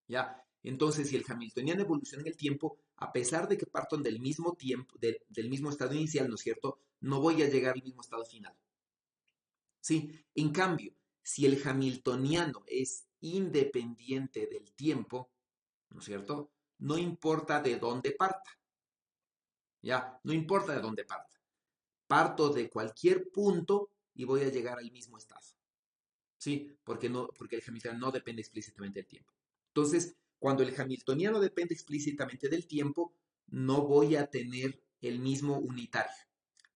¿Ya? Entonces, si el hamiltoniano evoluciona en el tiempo, a pesar de que partan del mismo tiempo, del mismo estado inicial, ¿no es cierto? No voy a llegar al mismo estado final. ¿Sí? En cambio, si el hamiltoniano es independiente del tiempo, ¿no es cierto? No importa de dónde parta. ¿Ya? No importa de dónde parta. Parto de cualquier punto y voy a llegar al mismo estado. ¿Sí? Porque el hamiltoniano no depende explícitamente del tiempo. Entonces, cuando el hamiltoniano depende explícitamente del tiempo, no voy a tener el mismo unitario.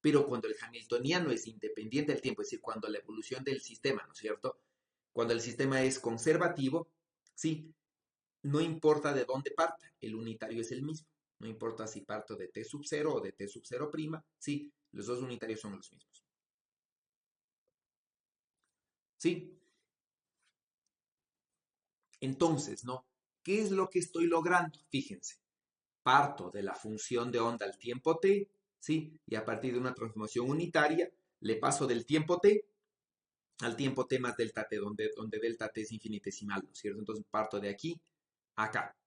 Pero cuando el hamiltoniano es independiente del tiempo, es decir, cuando la evolución del sistema, ¿no es cierto? Cuando el sistema es conservativo, ¿sí? No importa de dónde parta, el unitario es el mismo. No importa si parto de t sub 0 o de t sub 0', sí, los dos unitarios son los mismos. ¿Sí? Entonces, ¿no? ¿Qué es lo que estoy logrando? Fíjense, parto de la función de onda al tiempo t, ¿sí? Y a partir de una transformación unitaria, le paso del tiempo t al tiempo t más delta t, donde delta t es infinitesimal, ¿no es cierto? Entonces parto de aquí a acá,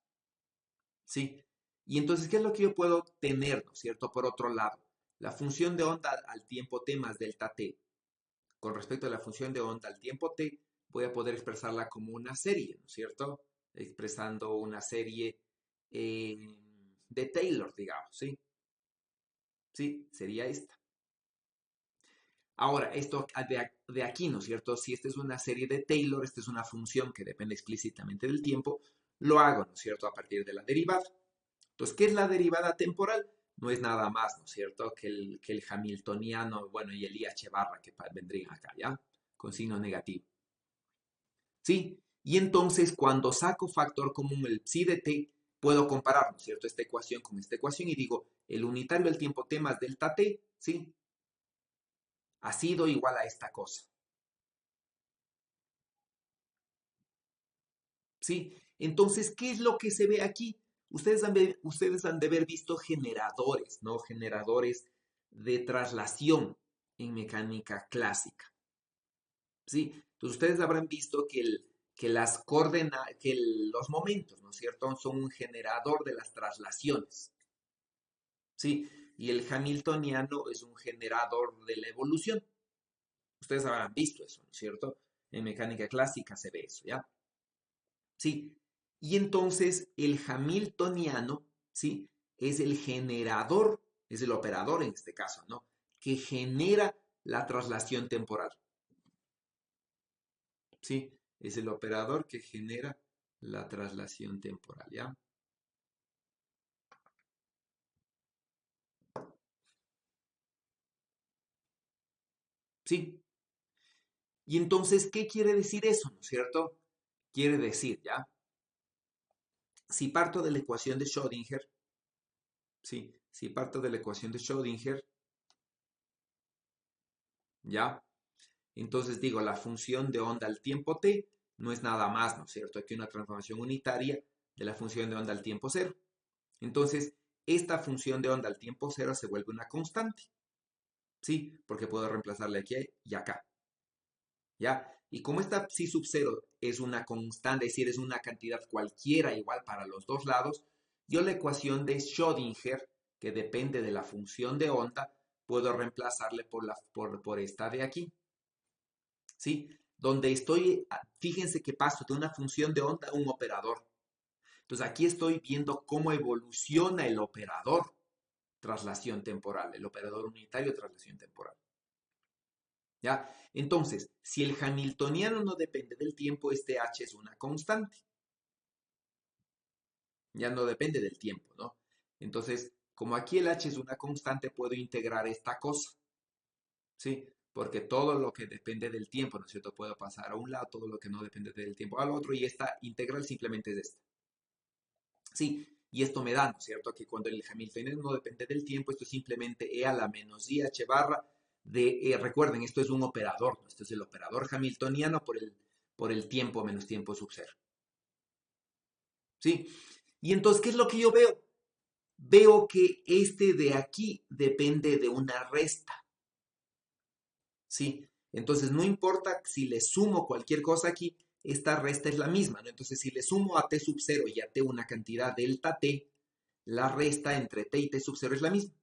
¿sí? Y entonces, ¿qué es lo que yo puedo tener, ¿no es cierto? Por otro lado, la función de onda al tiempo t más delta t, con respecto a la función de onda al tiempo t, voy a poder expresarla como una serie, ¿no es cierto? Expresando una serie de Taylor, digamos, ¿sí? Sí, sería esta. Ahora, esto de aquí, ¿no es cierto? Si esta es una serie de Taylor, esta es una función que depende explícitamente del tiempo, lo hago, ¿no es cierto? A partir de la derivada. Entonces, ¿qué es la derivada temporal? No es nada más, ¿no es cierto? Que el hamiltoniano, bueno, y el IH barra que vendrían acá, ¿ya? Con signo negativo. ¿Sí? Y entonces, cuando saco factor común el psi de t, puedo comparar, ¿no es cierto? Esta ecuación con esta ecuación y digo, el unitario del tiempo t más delta t, ¿sí? Ha sido igual a esta cosa. ¿Sí? Entonces, ¿qué es lo que se ve aquí? Ustedes han de haber visto generadores, ¿no? Generadores de traslación en mecánica clásica. ¿Sí? Entonces, ustedes habrán visto que las coordenadas, los momentos, ¿no es cierto? Son un generador de las traslaciones. ¿Sí? Y el hamiltoniano es un generador de la evolución. Ustedes habrán visto eso, ¿no es cierto? En mecánica clásica se ve eso, ¿ya? ¿Sí? Y entonces el hamiltoniano, ¿sí? Es el generador, es el operador en este caso, ¿no? Que genera la traslación temporal. ¿Sí? Es el operador que genera la traslación temporal, ¿ya? ¿Sí? Y entonces, ¿qué quiere decir eso, no es cierto? Quiere decir, ¿ya? Si parto de la ecuación de Schrödinger, ¿sí? Si parto de la ecuación de Schrödinger, ¿ya? Entonces digo, la función de onda al tiempo t no es nada más, ¿no es cierto? Que una transformación unitaria de la función de onda al tiempo cero. Entonces, esta función de onda al tiempo cero se vuelve una constante, ¿sí? Porque puedo reemplazarle aquí y acá, ¿ya? Y como esta psi sub cero es una constante, es decir, es una cantidad cualquiera igual para los dos lados, yo la ecuación de Schrödinger que depende de la función de onda, puedo reemplazarle por esta de aquí. ¿Sí? Donde estoy, fíjense que paso de una función de onda a un operador. Entonces aquí estoy viendo cómo evoluciona el operador traslación temporal, el operador unitario traslación temporal. ¿Ya? Entonces, si el hamiltoniano no depende del tiempo, este h es una constante. Ya no depende del tiempo, ¿no? Entonces, como aquí el h es una constante, puedo integrar esta cosa. ¿Sí? Porque todo lo que depende del tiempo, ¿no es cierto? Puedo pasar a un lado, todo lo que no depende del tiempo al otro, y esta integral simplemente es esta. Sí, y esto me da, ¿no es cierto? Que cuando el hamiltoniano no depende del tiempo, esto es simplemente e a la menos i h barra de, recuerden, esto es un operador, ¿no? Esto es el operador hamiltoniano por el tiempo menos tiempo sub 0. ¿Sí? Y entonces, ¿qué es lo que yo veo? Veo que este de aquí depende de una resta. ¿Sí? Entonces, no importa si le sumo cualquier cosa aquí, esta resta es la misma, ¿no? Entonces, si le sumo a t sub 0 y a t una cantidad delta t, la resta entre t y t sub 0 es la misma.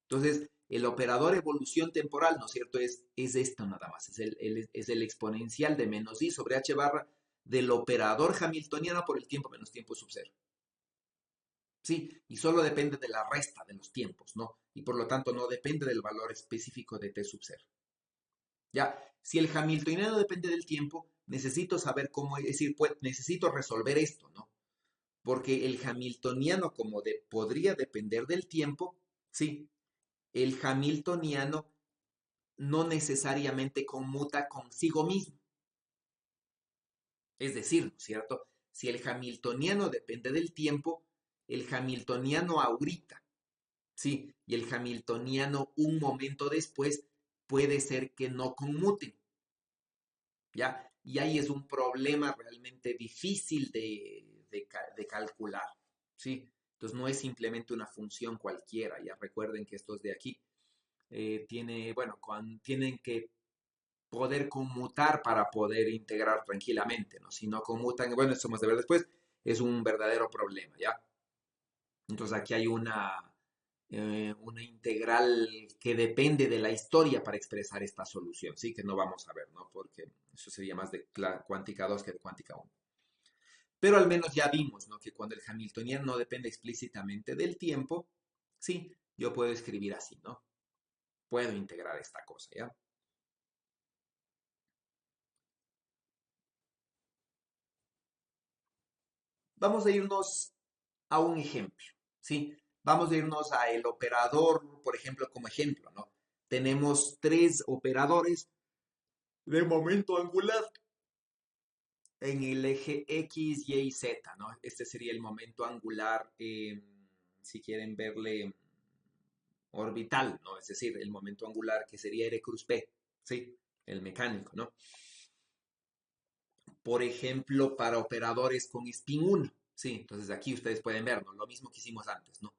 Entonces, el operador evolución temporal, ¿no es cierto? Es esto nada más, es el exponencial de menos i sobre h barra del operador hamiltoniano por el tiempo menos tiempo sub 0. Sí, y solo depende de la resta de los tiempos, ¿no? Y por lo tanto no depende del valor específico de t sub 0. Ya, si el hamiltoniano depende del tiempo, necesito saber cómo, es decir, pues, necesito resolver esto, ¿no? Porque el hamiltoniano, como podría depender del tiempo, sí, el hamiltoniano no necesariamente conmuta consigo mismo. Es decir, ¿no es cierto? Si el hamiltoniano depende del tiempo, el hamiltoniano ahorita, sí, y el hamiltoniano un momento después puede ser que no conmuten, ¿ya? Y ahí es un problema realmente difícil de calcular, ¿sí? Entonces no es simplemente una función cualquiera, ya recuerden que estos de aquí tienen que poder conmutar para poder integrar tranquilamente, ¿no? Si no conmutan, bueno, eso vamos a ver después, es un verdadero problema, ¿ya? Entonces aquí hay una integral que depende de la historia para expresar esta solución, ¿sí? Que no vamos a ver, ¿no? Porque eso sería más de cuántica 2 que de cuántica 1. Pero al menos ya vimos, ¿no? Que cuando el hamiltoniano no depende explícitamente del tiempo, sí, yo puedo escribir así, ¿no? Puedo integrar esta cosa, ¿ya? Vamos a irnos a un ejemplo, ¿sí? Vamos a irnos a el operador, por ejemplo, como ejemplo, ¿no? Tenemos 3 operadores de momento angular en el eje X, Y y Z, ¿no? Este sería el momento angular, si quieren verle orbital, ¿no? Es decir, el momento angular que sería R cruz P, ¿sí? El mecánico, ¿no? Por ejemplo, para operadores con spin 1, ¿sí? Entonces aquí ustedes pueden ver, ¿no? Lo mismo que hicimos antes, ¿no?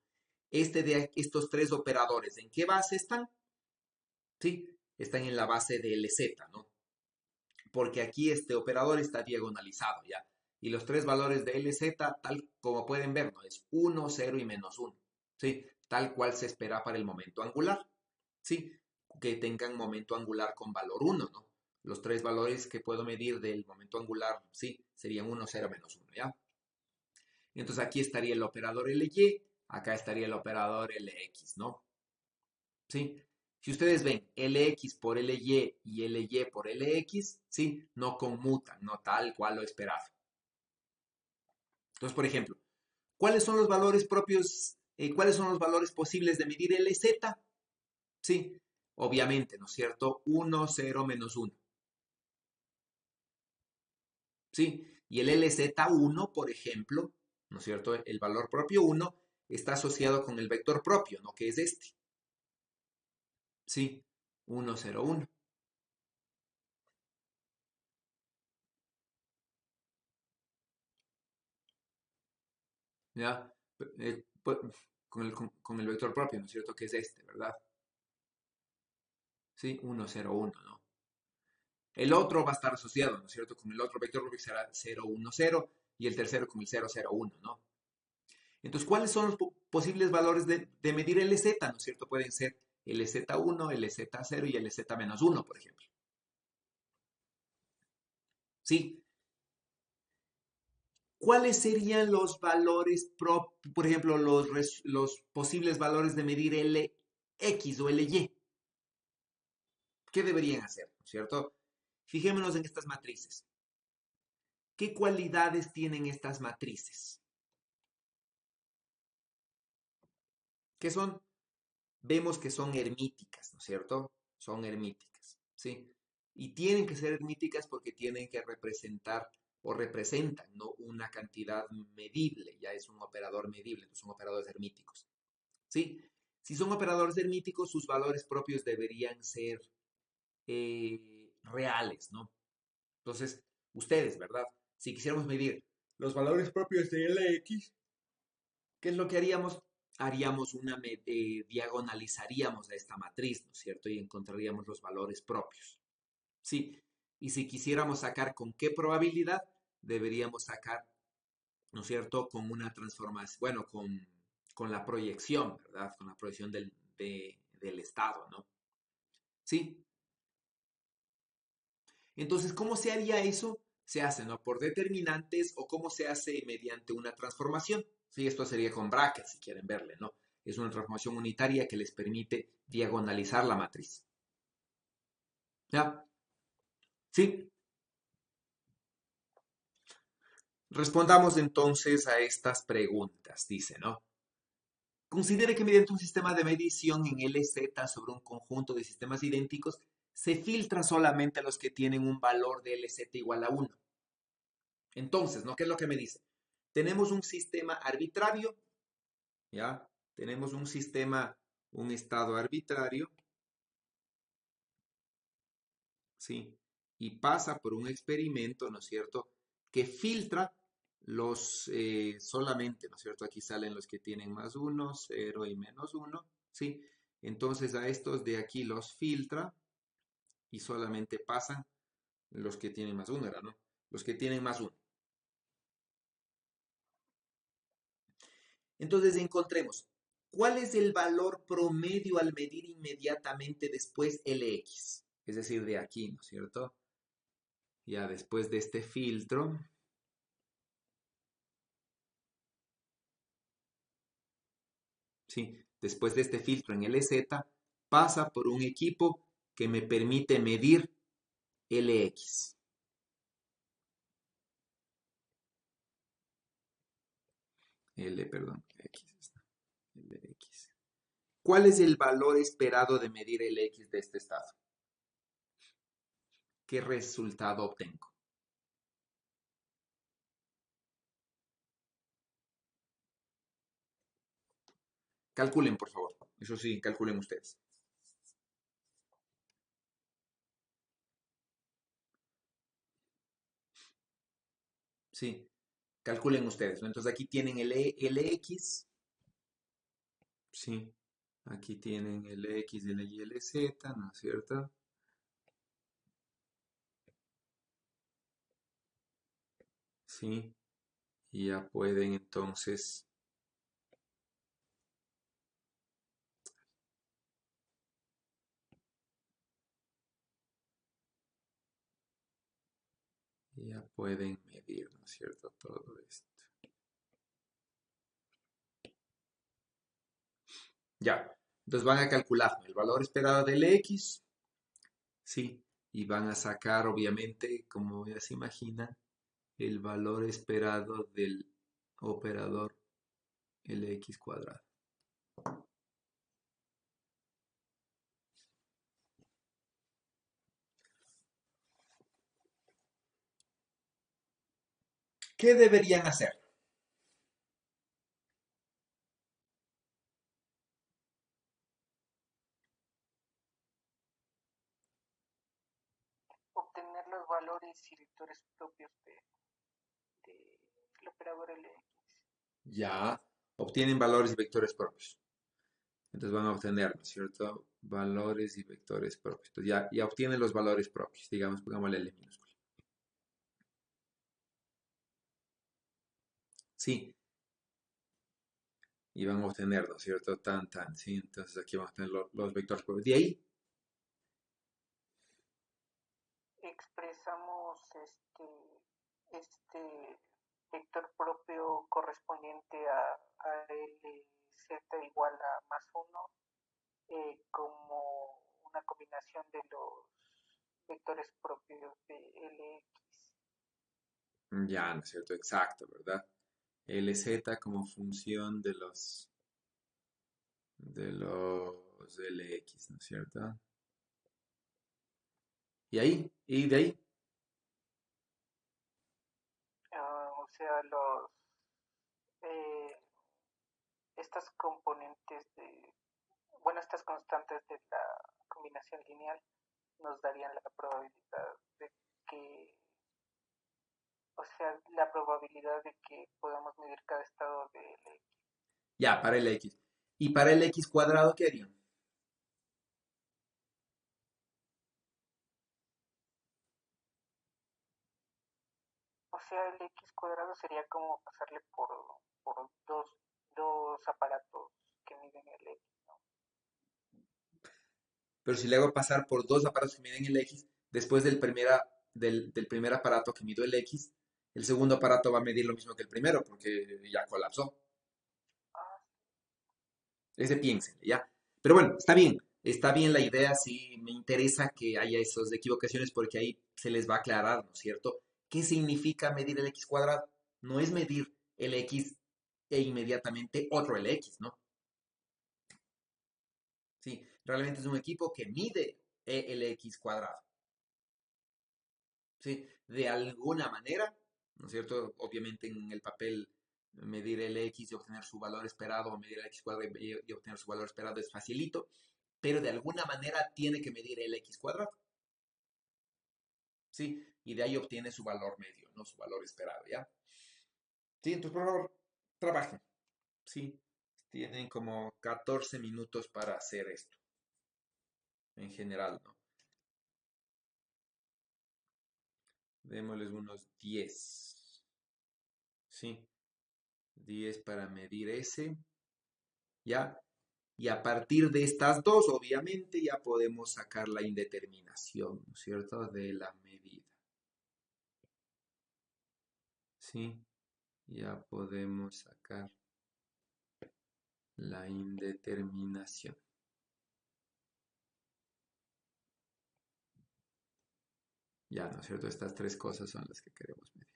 Estos 3 operadores, ¿en qué base están? ¿Sí? Están en la base de LZ, ¿no? Porque aquí este operador está diagonalizado, ¿ya? Y los 3 valores de LZ, tal como pueden ver, ¿no? Es 1, 0 y menos 1, ¿sí? Tal cual se espera para el momento angular, ¿sí? Que tengan momento angular con valor 1, ¿no? Los 3 valores que puedo medir del momento angular, ¿sí? Serían 1, 0, menos 1, ¿ya? Entonces aquí estaría el operador LY, acá estaría el operador LX, ¿no? ¿Sí? Si ustedes ven LX por LY y LY por LX, ¿sí? No conmutan, no tal cual lo esperado. Entonces, por ejemplo, ¿cuáles son los valores propios, cuáles son los valores posibles de medir LZ? Sí, obviamente, ¿no es cierto? 1, 0, menos 1. ¿Sí? Y el LZ1, por ejemplo, ¿no es cierto? El valor propio 1 está asociado con el vector propio, ¿no? Que es este. Sí, 1, 0, 1. ¿Ya? Pues, con el vector propio, ¿no es cierto? Que es este, ¿verdad? Sí, 1, 0, 1, ¿no? El otro va a estar asociado, ¿no es cierto? Con el otro vector propio que será 0, 1, 0 y el tercero con el 0, 0, 1, ¿no? Entonces, ¿cuáles son los posibles valores de medir LZ? ¿No es cierto? Pueden ser LZ1, LZ0 y LZ-1, por ejemplo. ¿Sí? ¿Cuáles serían los valores, por ejemplo, los posibles valores de medir LX o LY? ¿Qué deberían hacer? ¿No es cierto? Fijémonos en estas matrices. ¿Qué cualidades tienen estas matrices? ¿Qué son? Vemos que son hermíticas, ¿no es cierto? Son hermíticas, ¿sí? Y tienen que ser hermíticas porque tienen que representar o representan, ¿no?, una cantidad medible, ya es un operador medible, son operadores hermíticos, ¿sí? Si son operadores hermíticos, sus valores propios deberían ser reales, ¿no? Entonces, ustedes, ¿verdad? Si quisiéramos medir los valores propios de LX, ¿qué es lo que haríamos? Haríamos diagonalizaríamos a esta matriz, ¿no es cierto? Y encontraríamos los valores propios, ¿sí? Y si quisiéramos sacar con qué probabilidad, deberíamos sacar, ¿no es cierto?, con una transformación, bueno, con la proyección, ¿verdad? Con la proyección del estado, ¿no? ¿Sí? Entonces, ¿cómo se haría eso? Se hace, ¿no?, por determinantes, o cómo se hace mediante una transformación. Sí, esto sería con brackets, si quieren verle, ¿no? Es una transformación unitaria que les permite diagonalizar la matriz. ¿Ya? ¿Sí? Respondamos entonces a estas preguntas, dice, ¿no? Considere que mediante un sistema de medición en LZ sobre un conjunto de sistemas idénticos, se filtra solamente los que tienen un valor de LZ igual a 1. Entonces, ¿no? ¿Qué es lo que me dice? Tenemos un sistema arbitrario, ¿ya? Tenemos un sistema, un estado arbitrario, ¿sí? Y pasa por un experimento, ¿no es cierto?, que filtra los solamente, ¿no es cierto? Aquí salen los que tienen más 1, 0 y menos 1, ¿sí? Entonces a estos de aquí los filtra y solamente pasan los que tienen más 1, ¿no? Los que tienen más 1. Entonces encontremos, ¿cuál es el valor promedio al medir inmediatamente después LX? Es decir, de aquí, ¿no es cierto? Ya después de este filtro, ¿sí? Después de este filtro en LZ, pasa por un equipo que me permite medir LX. LX. ¿Cuál es el valor esperado de medir LX de este estado? ¿Qué resultado obtengo? Calculen, por favor. Eso sí, calculen ustedes. Sí, calculen ustedes, ¿no? Entonces aquí tienen el LX. Sí, aquí tienen el X, el Y, el Z, ¿no es cierto? Sí, y ya pueden entonces medir, ¿no es cierto?, todo esto. Ya, entonces van a calcular el valor esperado del X, sí, y van a sacar, obviamente, como ya se imaginan, el valor esperado del operador LX cuadrado. ¿Qué deberían hacer? Obtener los valores y vectores propios del operador LX. Ya, obtienen valores y vectores propios. Entonces van a obtener, ¿no es cierto?, valores y vectores propios. Entonces ya obtienen los valores propios, digamos, pongámosle L minúscula. Sí. y van a obtener, ¿no es cierto? ¿Sí? Entonces aquí vamos a tener los vectores propios. De ahí, Expresamos este vector propio correspondiente a LZ igual a más uno, como una combinación de los vectores propios de LX. ya, ¿no es cierto? Exacto, ¿verdad? LZ como función de los LX, ¿no es cierto? Y de ahí, O sea, eh, estas componentes estas constantes de la combinación lineal nos darían la probabilidad de que, o sea, la probabilidad de que podamos medir cada estado del X. ya, para el X. Y para el X cuadrado, ¿qué harían? O sea, el X cuadrado sería como pasarle por dos aparatos que miden el X, ¿no? Pero si le hago pasar por dos aparatos que miden el X, después del primer aparato que midió el X, el segundo aparato va a medir lo mismo que el primero, porque ya colapsó. Ah, Ese piénsenle, ¿ya? Pero bueno, está bien la idea, sí, me interesa que haya esas equivocaciones porque ahí se les va a aclarar, ¿no es cierto? ¿Qué significa medir el X cuadrado? No es medir el X e inmediatamente otro el X, ¿no? Sí, realmente es un equipo que mide el X cuadrado. ¿Sí? De alguna manera, ¿no es cierto? Obviamente en el papel medir el X y obtener su valor esperado o medir el X cuadrado y obtener su valor esperado es facilito, pero de alguna manera tiene que medir el X cuadrado, ¿sí? Y de ahí obtiene su valor medio, no su valor esperado, ¿ya? Sí, entonces por favor, trabajen, ¿sí? Tienen como 14 minutos para hacer esto, en general, ¿no? Démosles unos 10, ¿sí? 10 para medir ese, ¿ya? Y a partir de estas dos, obviamente, ya podemos sacar la indeterminación, ¿no es cierto?, de la medida. ¿Sí? Ya podemos sacar la indeterminación. Ya, ¿no es cierto? Estas tres cosas son las que queremos medir.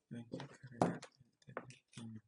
Hay que cargar el teléfono.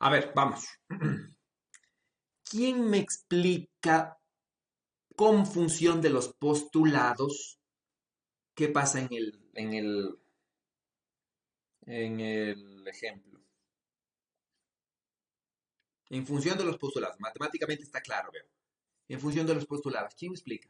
A ver, vamos. ¿Quién me explica con función de los postulados qué pasa en el ejemplo? En función de los postulados. Matemáticamente está claro, veo. En función de los postulados. ¿Quién me explica?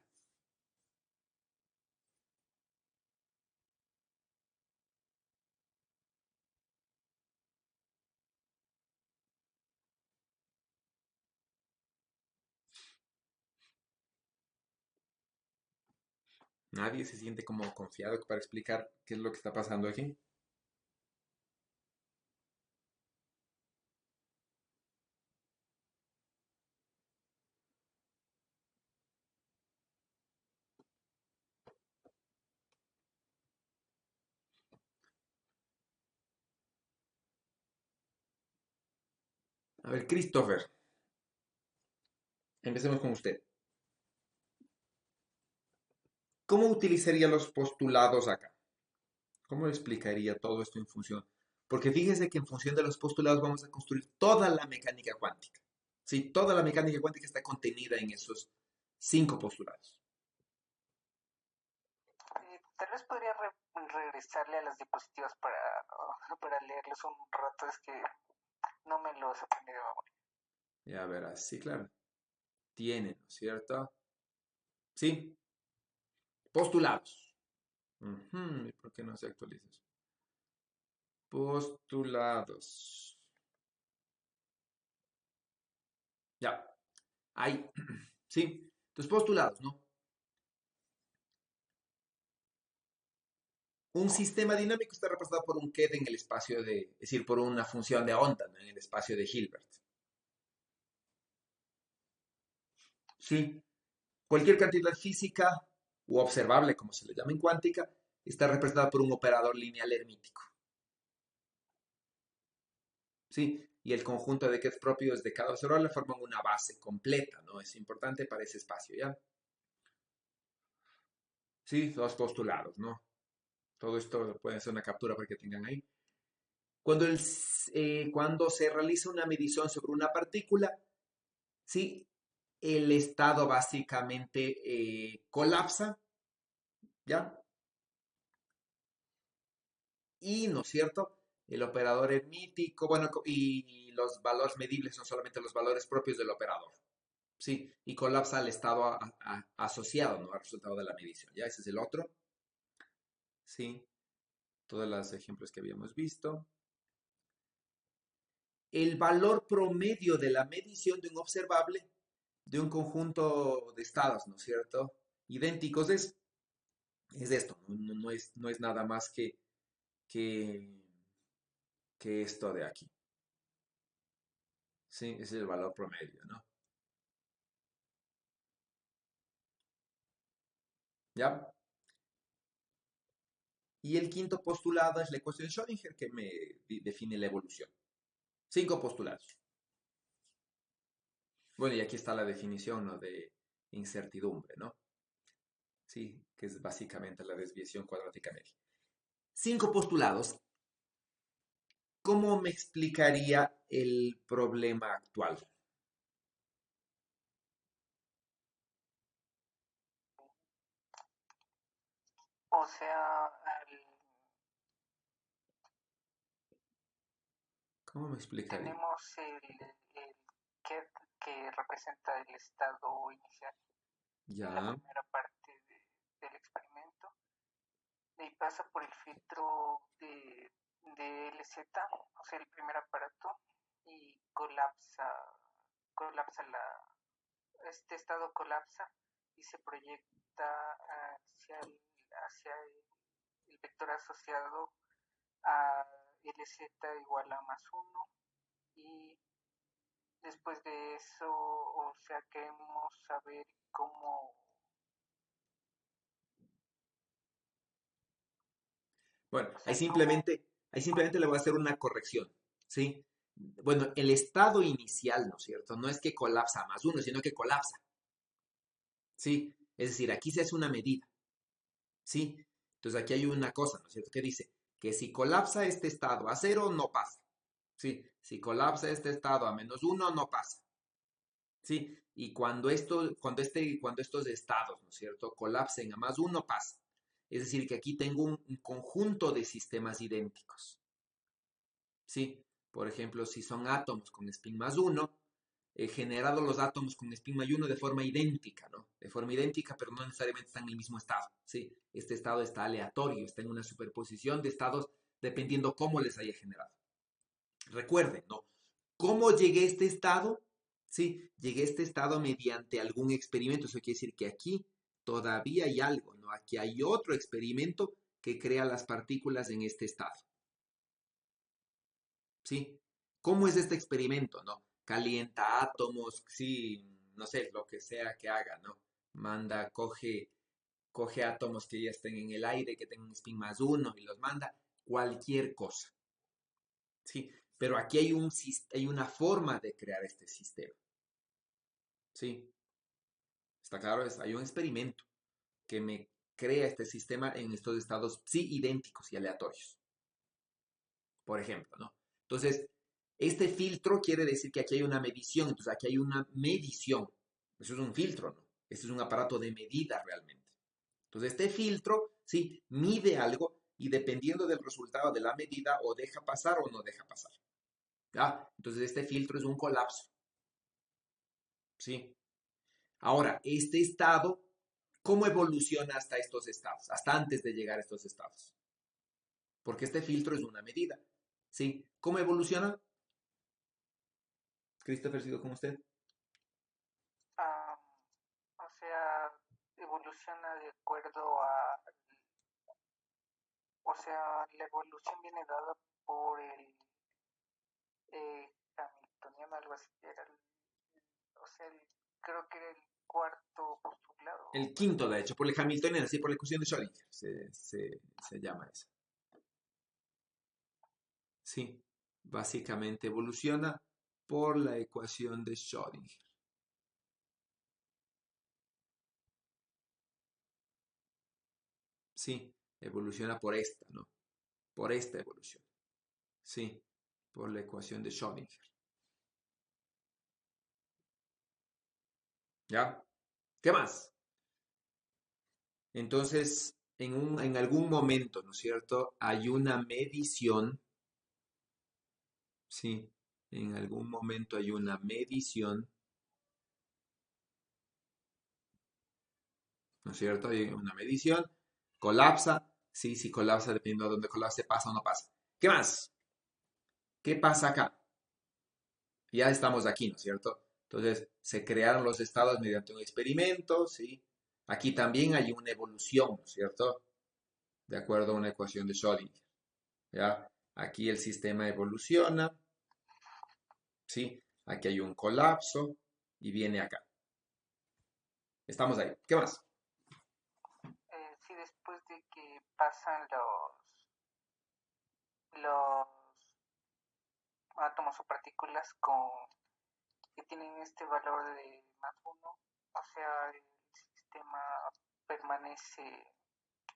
Nadie se siente como confiado para explicar qué es lo que está pasando aquí. A ver, Christopher, empecemos con usted. ¿Cómo utilizaría los postulados acá? ¿Cómo le explicaría todo esto en función? Porque fíjese que en función de los postulados vamos a construir toda la mecánica cuántica. Sí, toda la mecánica cuántica está contenida en esos 5 postulados. Tal vez podría regresarle a las diapositivas para leerlos un rato, es que no me los aprendí de memoria. Ya verás, sí, claro. Tiene, ¿no es cierto? Sí, postulados. ¿Y por qué no se actualiza eso? Postulados. Ya, ahí. Sí, entonces postulados, ¿no? Un sistema dinámico está representado por un QED en el espacio es decir, por una función de onda, ¿no? En el espacio de Hilbert. Sí, cualquier cantidad física u observable, como se le llama en cuántica, está representada por un operador lineal hermítico. Sí, y el conjunto de QEDs propios de cada observable forman una base completa, ¿no? Es importante para ese espacio, ¿ya? Sí, dos postulados, ¿no? Todo esto puede ser una captura para que tengan ahí. Cuando se realiza una medición sobre una partícula, ¿sí? El estado básicamente colapsa, ¿ya? Y, ¿no es cierto? El operador hermítico, bueno, y los valores medibles son solamente los valores propios del operador, ¿sí? Y colapsa al estado asociado, ¿no? Al resultado de la medición, ¿ya? Ese es el otro, ¿sí? Todos los ejemplos que habíamos visto. El valor promedio de la medición de un observable de un conjunto de estados, ¿no es cierto? Idénticos es esto, no es nada más que, que esto de aquí. Sí, ese es el valor promedio, ¿no? ¿Ya? Y el quinto postulado es la ecuación de Schrödinger que me define la evolución. 5 postulados. Bueno, y aquí está la definición, ¿no? De incertidumbre, ¿no? Sí, que es básicamente la desviación cuadrática media. 5 postulados. ¿Cómo me explicaría el problema actual? O sea, ¿Cómo me explicaría? tenemos el que representa el estado inicial en la Ya, primera parte del experimento, y pasa por el filtro de LZ, o sea, el primer aparato, y colapsa este estado colapsa y se proyecta hacia el vector asociado a LZ igual a más uno, y después de eso, o sea, queremos saber cómo. bueno, O sea, cómo. ahí simplemente le voy a hacer una corrección, ¿sí? Bueno, el estado inicial, ¿no es cierto? No es que colapsa más uno, sino que colapsa, ¿sí? Es decir, aquí se hace una medida, ¿sí? Entonces aquí hay una cosa, ¿no es cierto? Que dice que si colapsa este estado a cero, no pasa, ¿sí? Si colapsa este estado a menos uno, no pasa, ¿sí? Y cuando estos estados, ¿no es cierto?, colapsen a más uno, pasa. Es decir, que aquí tengo un conjunto de sistemas idénticos, ¿sí? Por ejemplo, si son átomos con spin más uno, generado los átomos con spin mayuno de forma idéntica, ¿no? De forma idéntica, pero no necesariamente están en el mismo estado, ¿sí? Este estado está aleatorio, está en una superposición de estados dependiendo cómo les haya generado. Recuerden, ¿no? ¿Cómo llegué a este estado? Sí, llegué a este estado mediante algún experimento. Eso quiere decir que aquí todavía hay algo, ¿no? Aquí hay otro experimento que crea las partículas en este estado. ¿Sí? ¿Cómo es este experimento, no? Calienta átomos, sí, no sé, lo que sea que haga, ¿no? Coge átomos que ya estén en el aire, que tengan un spin más uno y los manda, cualquier cosa. ¿Sí? Pero aquí hay una forma de crear este sistema. ¿Sí? ¿Está claro? Hay un experimento que me crea este sistema en estos estados sí idénticos y aleatorios. Por ejemplo, ¿no? Entonces, este filtro quiere decir que aquí hay una medición. Entonces, aquí hay una medición. Eso es un filtro, ¿no? Este es un aparato de medida realmente. Entonces, este filtro, sí, mide algo y dependiendo del resultado de la medida, o deja pasar o no deja pasar. ¿Ya? Entonces, este filtro es un colapso. ¿Sí? Ahora, este estado, ¿cómo evoluciona hasta estos estados? Hasta antes de llegar a estos estados. Porque este filtro es una medida. ¿Sí? ¿Cómo evoluciona? Christopher, ¿sigo con usted? Ah, o sea, evoluciona de acuerdo a, o sea, la evolución viene dada por el Hamiltoniano, algo así, era o sea, creo que era el cuarto postulado. El quinto, de hecho, por el Hamiltoniano, sí, por la ecuación de Schrödinger, se llama eso. Sí, básicamente evoluciona por la ecuación de Schrödinger. Sí, evoluciona por esta, ¿no? Por esta evolución. Sí, por la ecuación de Schrödinger. ¿Ya? ¿Qué más? Entonces, en algún momento, ¿no es cierto? Hay una medición, sí, en algún momento hay una medición, ¿no es cierto? Hay una medición, colapsa, sí, si colapsa, dependiendo de dónde colapse, pasa o no pasa. ¿Qué más? ¿Qué pasa acá? Ya estamos aquí, ¿no es cierto? Entonces, se crearon los estados mediante un experimento, ¿sí? Aquí también hay una evolución, ¿no es cierto? De acuerdo a una ecuación de Schrödinger, ¿ya? Aquí el sistema evoluciona, ¿sí? Aquí hay un colapso y viene acá. Estamos ahí. ¿Qué más? Sí, después de que pasan los átomos o partículas que tienen este valor de más uno, o sea, el sistema permanece,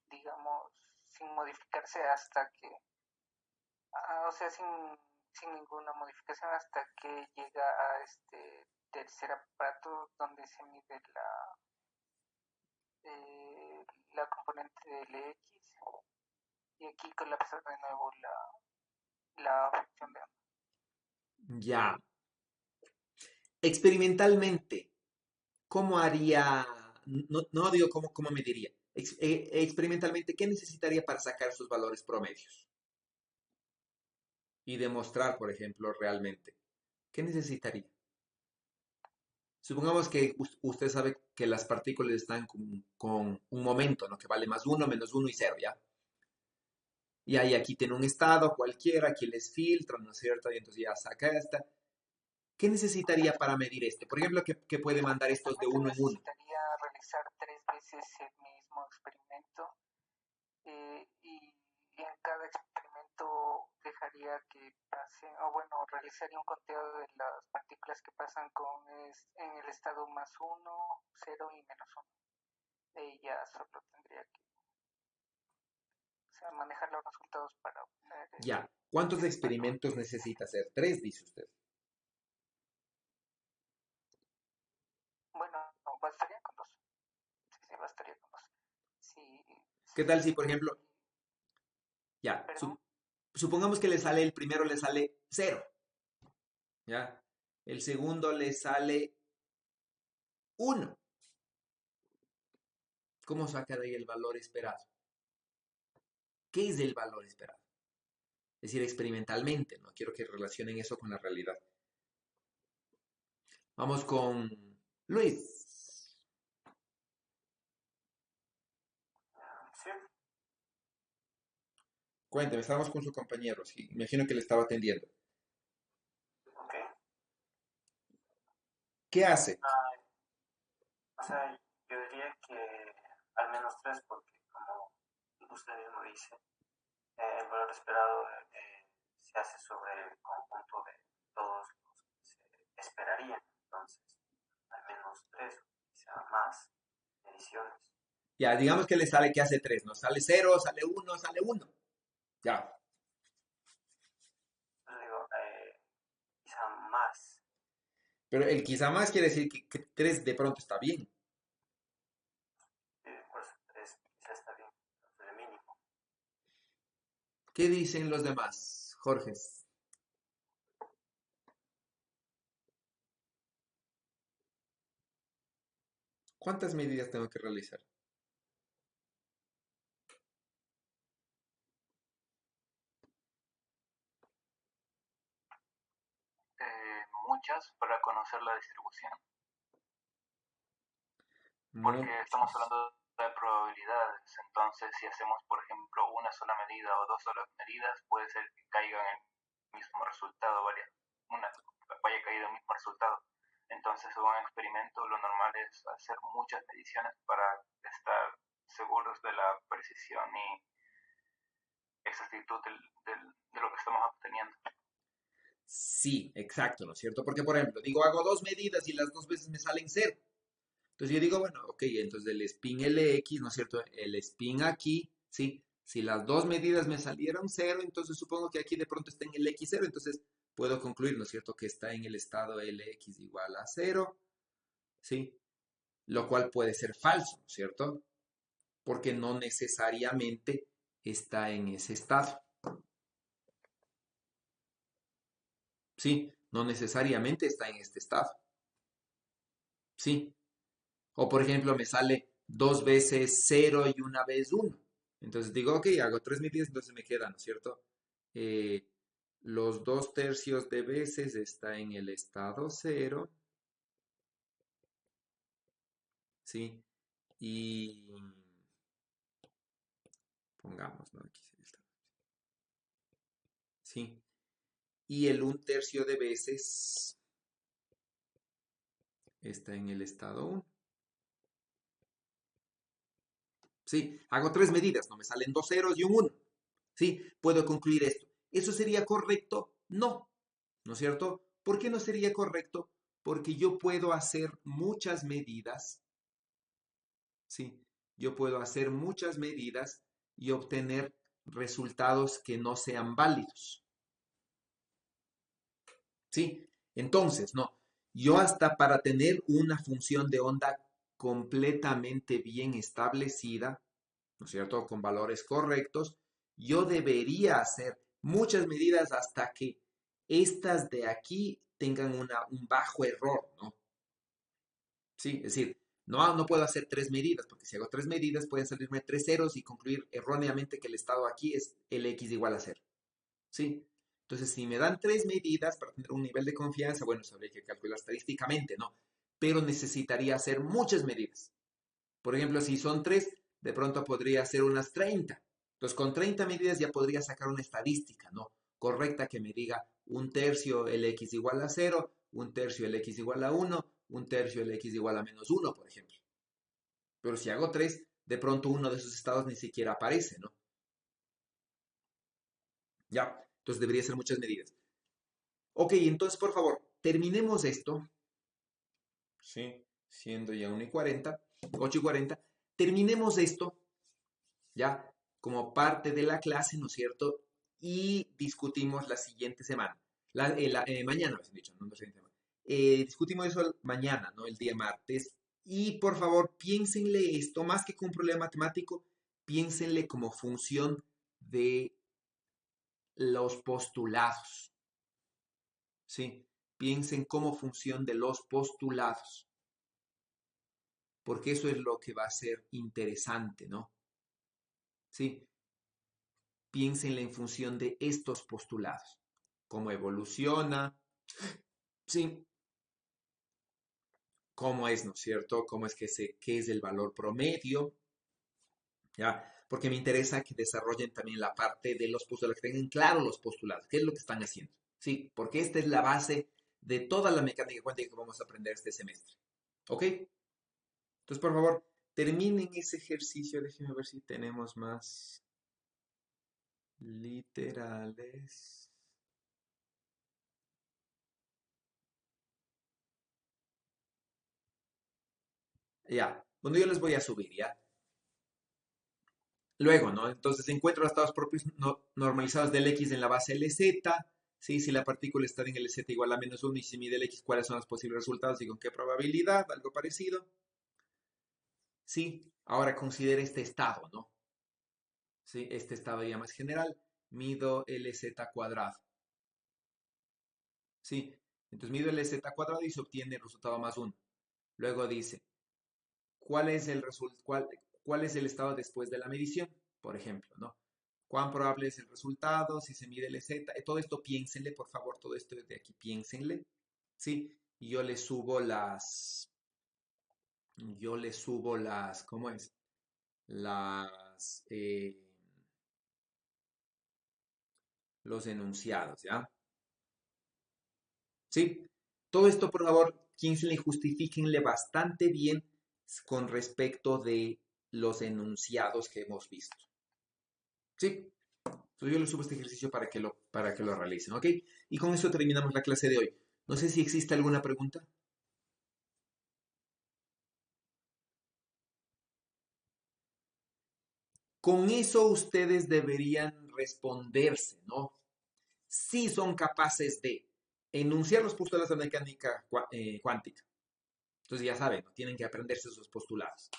digamos, sin modificarse hasta que, o sea, sin ninguna modificación hasta que llega a este tercer aparato donde se mide la componente del X y aquí colapsa de nuevo la función de onda. Ya. Experimentalmente, ¿cómo haría? No, no digo cómo mediría. Experimentalmente, ¿qué necesitaría para sacar sus valores promedios? Y demostrar, por ejemplo, realmente. ¿Qué necesitaría? Supongamos que usted sabe que las partículas están con un momento, ¿no? Que vale más uno, menos uno y cero, ¿ya? Y ahí aquí tiene un estado cualquiera, aquí les filtran, ¿no es cierto? Y entonces ya saca esta. ¿Qué necesitaría para medir este? Por ejemplo, que puede mandar estos de uno en uno. Necesitaría realizar 3 veces el mismo experimento y en cada experimento dejaría que pase, o bueno, realizaría un conteo de las partículas que pasan en el estado más uno, cero y menos uno. Y ya solo tendría que, o sea, manejar los resultados para obtener Ya. ¿Cuántos el valor. experimentos necesita hacer? Tres, dice usted. Bueno, no, bastaría con dos. Sí, sí, bastaría con dos. Sí, ¿Qué tal si, por ejemplo, ya, perdón. supongamos que le sale el primero, le sale cero, ¿ya? El segundo le sale 1. ¿Cómo saca de ahí el valor esperado? ¿Qué es el valor esperado? Es decir, experimentalmente, no quiero que relacionen eso con la realidad. Vamos con Luis. Sí, Cuénteme, estábamos con su compañero, sí, me imagino que le estaba atendiendo. ok. ¿Qué hace? O sea, yo diría que al menos tres, porque como usted mismo dice, el valor esperado se hace sobre el conjunto de todos los que se esperarían. Entonces, al menos tres, quizá más mediciones. Ya, digamos que le sale que hace 3, ¿no? Sale 0, sale 1, sale 1. Ya, Yo digo, quizá más. pero el quizá más quiere decir que 3 de pronto está bien. Pues tres quizá está bien, de mínimo. ¿Qué dicen los demás, Jorge? ¿Cuántas medidas tengo que realizar? Muchas para conocer la distribución, porque estamos Muchas. hablando de probabilidades. Entonces, si hacemos, por ejemplo, una sola medida o dos solas medidas, puede ser que caiga en el mismo resultado, vaya caído en el mismo resultado. Entonces, en un experimento, lo normal es hacer muchas mediciones para estar seguros de la precisión y exactitud de lo que estamos obteniendo. Sí, exacto, ¿no es cierto? Porque, por ejemplo, digo, hago 2 medidas y las 2 veces me salen 0. Entonces yo digo, bueno, ok, entonces el spin LX, ¿no es cierto? El spin aquí, ¿sí? Si las 2 medidas me salieron 0, entonces supongo que aquí de pronto está en el X0, entonces puedo concluir, ¿no es cierto? Que está en el estado LX igual a 0, ¿sí? Lo cual puede ser falso, ¿no es cierto? Porque no necesariamente está en ese estado, ¿sí? No necesariamente está en este estado, ¿sí? O por ejemplo, me sale 2 veces 0 y una vez 1. Entonces digo, ok, hago 3 medidas, entonces me queda, ¿no es cierto? Eh, los 2 tercios de veces está en el estado 0, ¿sí? Y pongamos, ¿no? Aquí sería el estado, ¿sí? Y el 1 tercio de veces está en el estado 1. ¿Sí? Hago 3 medidas, no me salen 2 ceros y un 1. ¿Sí? Puedo concluir esto. ¿Eso sería correcto? No. ¿No es cierto? ¿Por qué no sería correcto? Porque yo puedo hacer muchas medidas, ¿sí? Yo puedo hacer muchas medidas y obtener resultados que no sean válidos, ¿sí? Entonces, no, yo hasta para tener una función de onda completamente bien establecida, ¿no es cierto? Con valores correctos, yo debería hacer muchas medidas hasta que estas de aquí tengan un bajo error, ¿no? Sí, es decir, no puedo hacer 3 medidas, porque si hago 3 medidas pueden salirme 3 ceros y concluir erróneamente que el estado aquí es LX igual a 0. ¿Sí? Entonces, si me dan 3 medidas para tener un nivel de confianza, bueno, eso habría que calcular estadísticamente, ¿no? Pero necesitaría hacer muchas medidas. Por ejemplo, si son 3, de pronto podría hacer unas 30. Entonces, con 30 medidas ya podría sacar una estadística, ¿no? Correcta que me diga 1 tercio LX igual a 0, 1 tercio LX igual a 1, 1 tercio LX igual a -1, por ejemplo. Pero si hago 3, de pronto uno de esos estados ni siquiera aparece, ¿no? Ya, entonces debería ser muchas medidas. Ok, entonces por favor, terminemos esto. Sí, siendo ya 1:40, 8:40. Terminemos esto, ya, como parte de la clase, ¿no es cierto? Y discutimos la siguiente semana. Mañana, me han dicho, no la siguiente semana. Discutimos eso mañana, ¿no? El día martes. Y por favor, piénsenle esto, más que como un problema matemático, piénsenle como función de los postulados, ¿sí? piensen como función de los postulados, porque eso es lo que va a ser interesante, ¿no? Sí, piénsenla en función de estos postulados, cómo evoluciona, sí, cómo es, ¿no es cierto? Cómo es qué es el valor promedio, ¿ya? Porque me interesa que desarrollen también la parte de los postulados, que tengan claro los postulados, qué es lo que están haciendo, sí, porque esta es la base de toda la mecánica cuántica que vamos a aprender este semestre, ¿ok? Entonces, por favor, terminen ese ejercicio, déjenme ver si tenemos más literales. Ya, bueno, yo les voy a subir, ¿ya? Luego, ¿no? Entonces encuentro los estados propios normalizados del X en la base LZ, ¿sí? Si la partícula está en LZ igual a -1 y si mide el X, ¿cuáles son los posibles resultados y con qué probabilidad? Algo parecido. Sí, ahora considere este estado, ¿no? Sí, este estado ya más general, mido LZ cuadrado. Sí, entonces mido LZ cuadrado y se obtiene el resultado +1. Luego dice, ¿cuál es cuál es el estado después de la medición? Por ejemplo, ¿no? ¿Cuán probable es el resultado? Si se mide el Z. Todo esto piénsenle, por favor, todo esto de aquí piénsenle. ¿Sí? Y yo le subo ¿cómo es? Las, los enunciados, ¿ya? ¿Sí? Todo esto, por favor, piénsenle y justifíquenle bastante bien con respecto de los enunciados que hemos visto. ¿Sí? Entonces yo les subo este ejercicio para que lo realicen, ¿ok? Y con eso terminamos la clase de hoy. No sé si existe alguna pregunta. Con eso ustedes deberían responderse, ¿no? Si son capaces de enunciar los postulados de mecánica cuántica. Entonces ya saben, ¿no? Tienen que aprenderse esos postulados.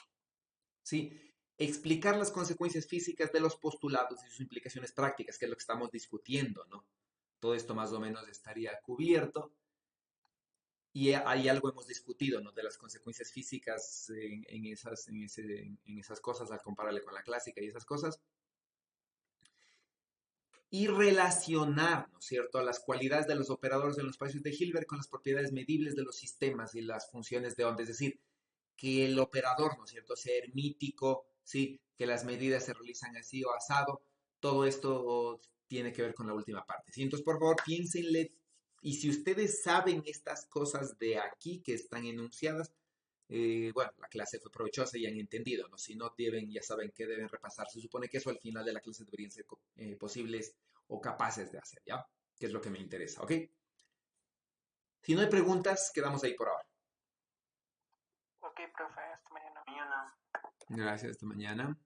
¿Sí? Explicar las consecuencias físicas de los postulados y sus implicaciones prácticas, que es lo que estamos discutiendo, ¿no? Todo esto más o menos estaría cubierto. Y hay algo hemos discutido, ¿no? De las consecuencias físicas en esas cosas, al compararle con la clásica y esas cosas. Y relacionar, ¿no es cierto?, las cualidades de los operadores en los espacios de Hilbert con las propiedades medibles de los sistemas y las funciones de onda. Es decir, que el operador, ¿no es cierto?, sea hermítico, ¿sí? Que las medidas se realizan así o asado. Todo esto tiene que ver con la última parte, ¿sí? Entonces, por favor, piénsenle. Y si ustedes saben estas cosas de aquí que están enunciadas, bueno, la clase fue provechosa y han entendido, ¿no? Si no ya saben que deben repasar. Se supone que eso al final de la clase deberían ser posibles o capaces de hacer, ¿ya? Que es lo que me interesa, ¿ok? Si no hay preguntas, quedamos ahí por ahora. Ok, profe, hasta mañana. Mañana. Gracias, hasta mañana.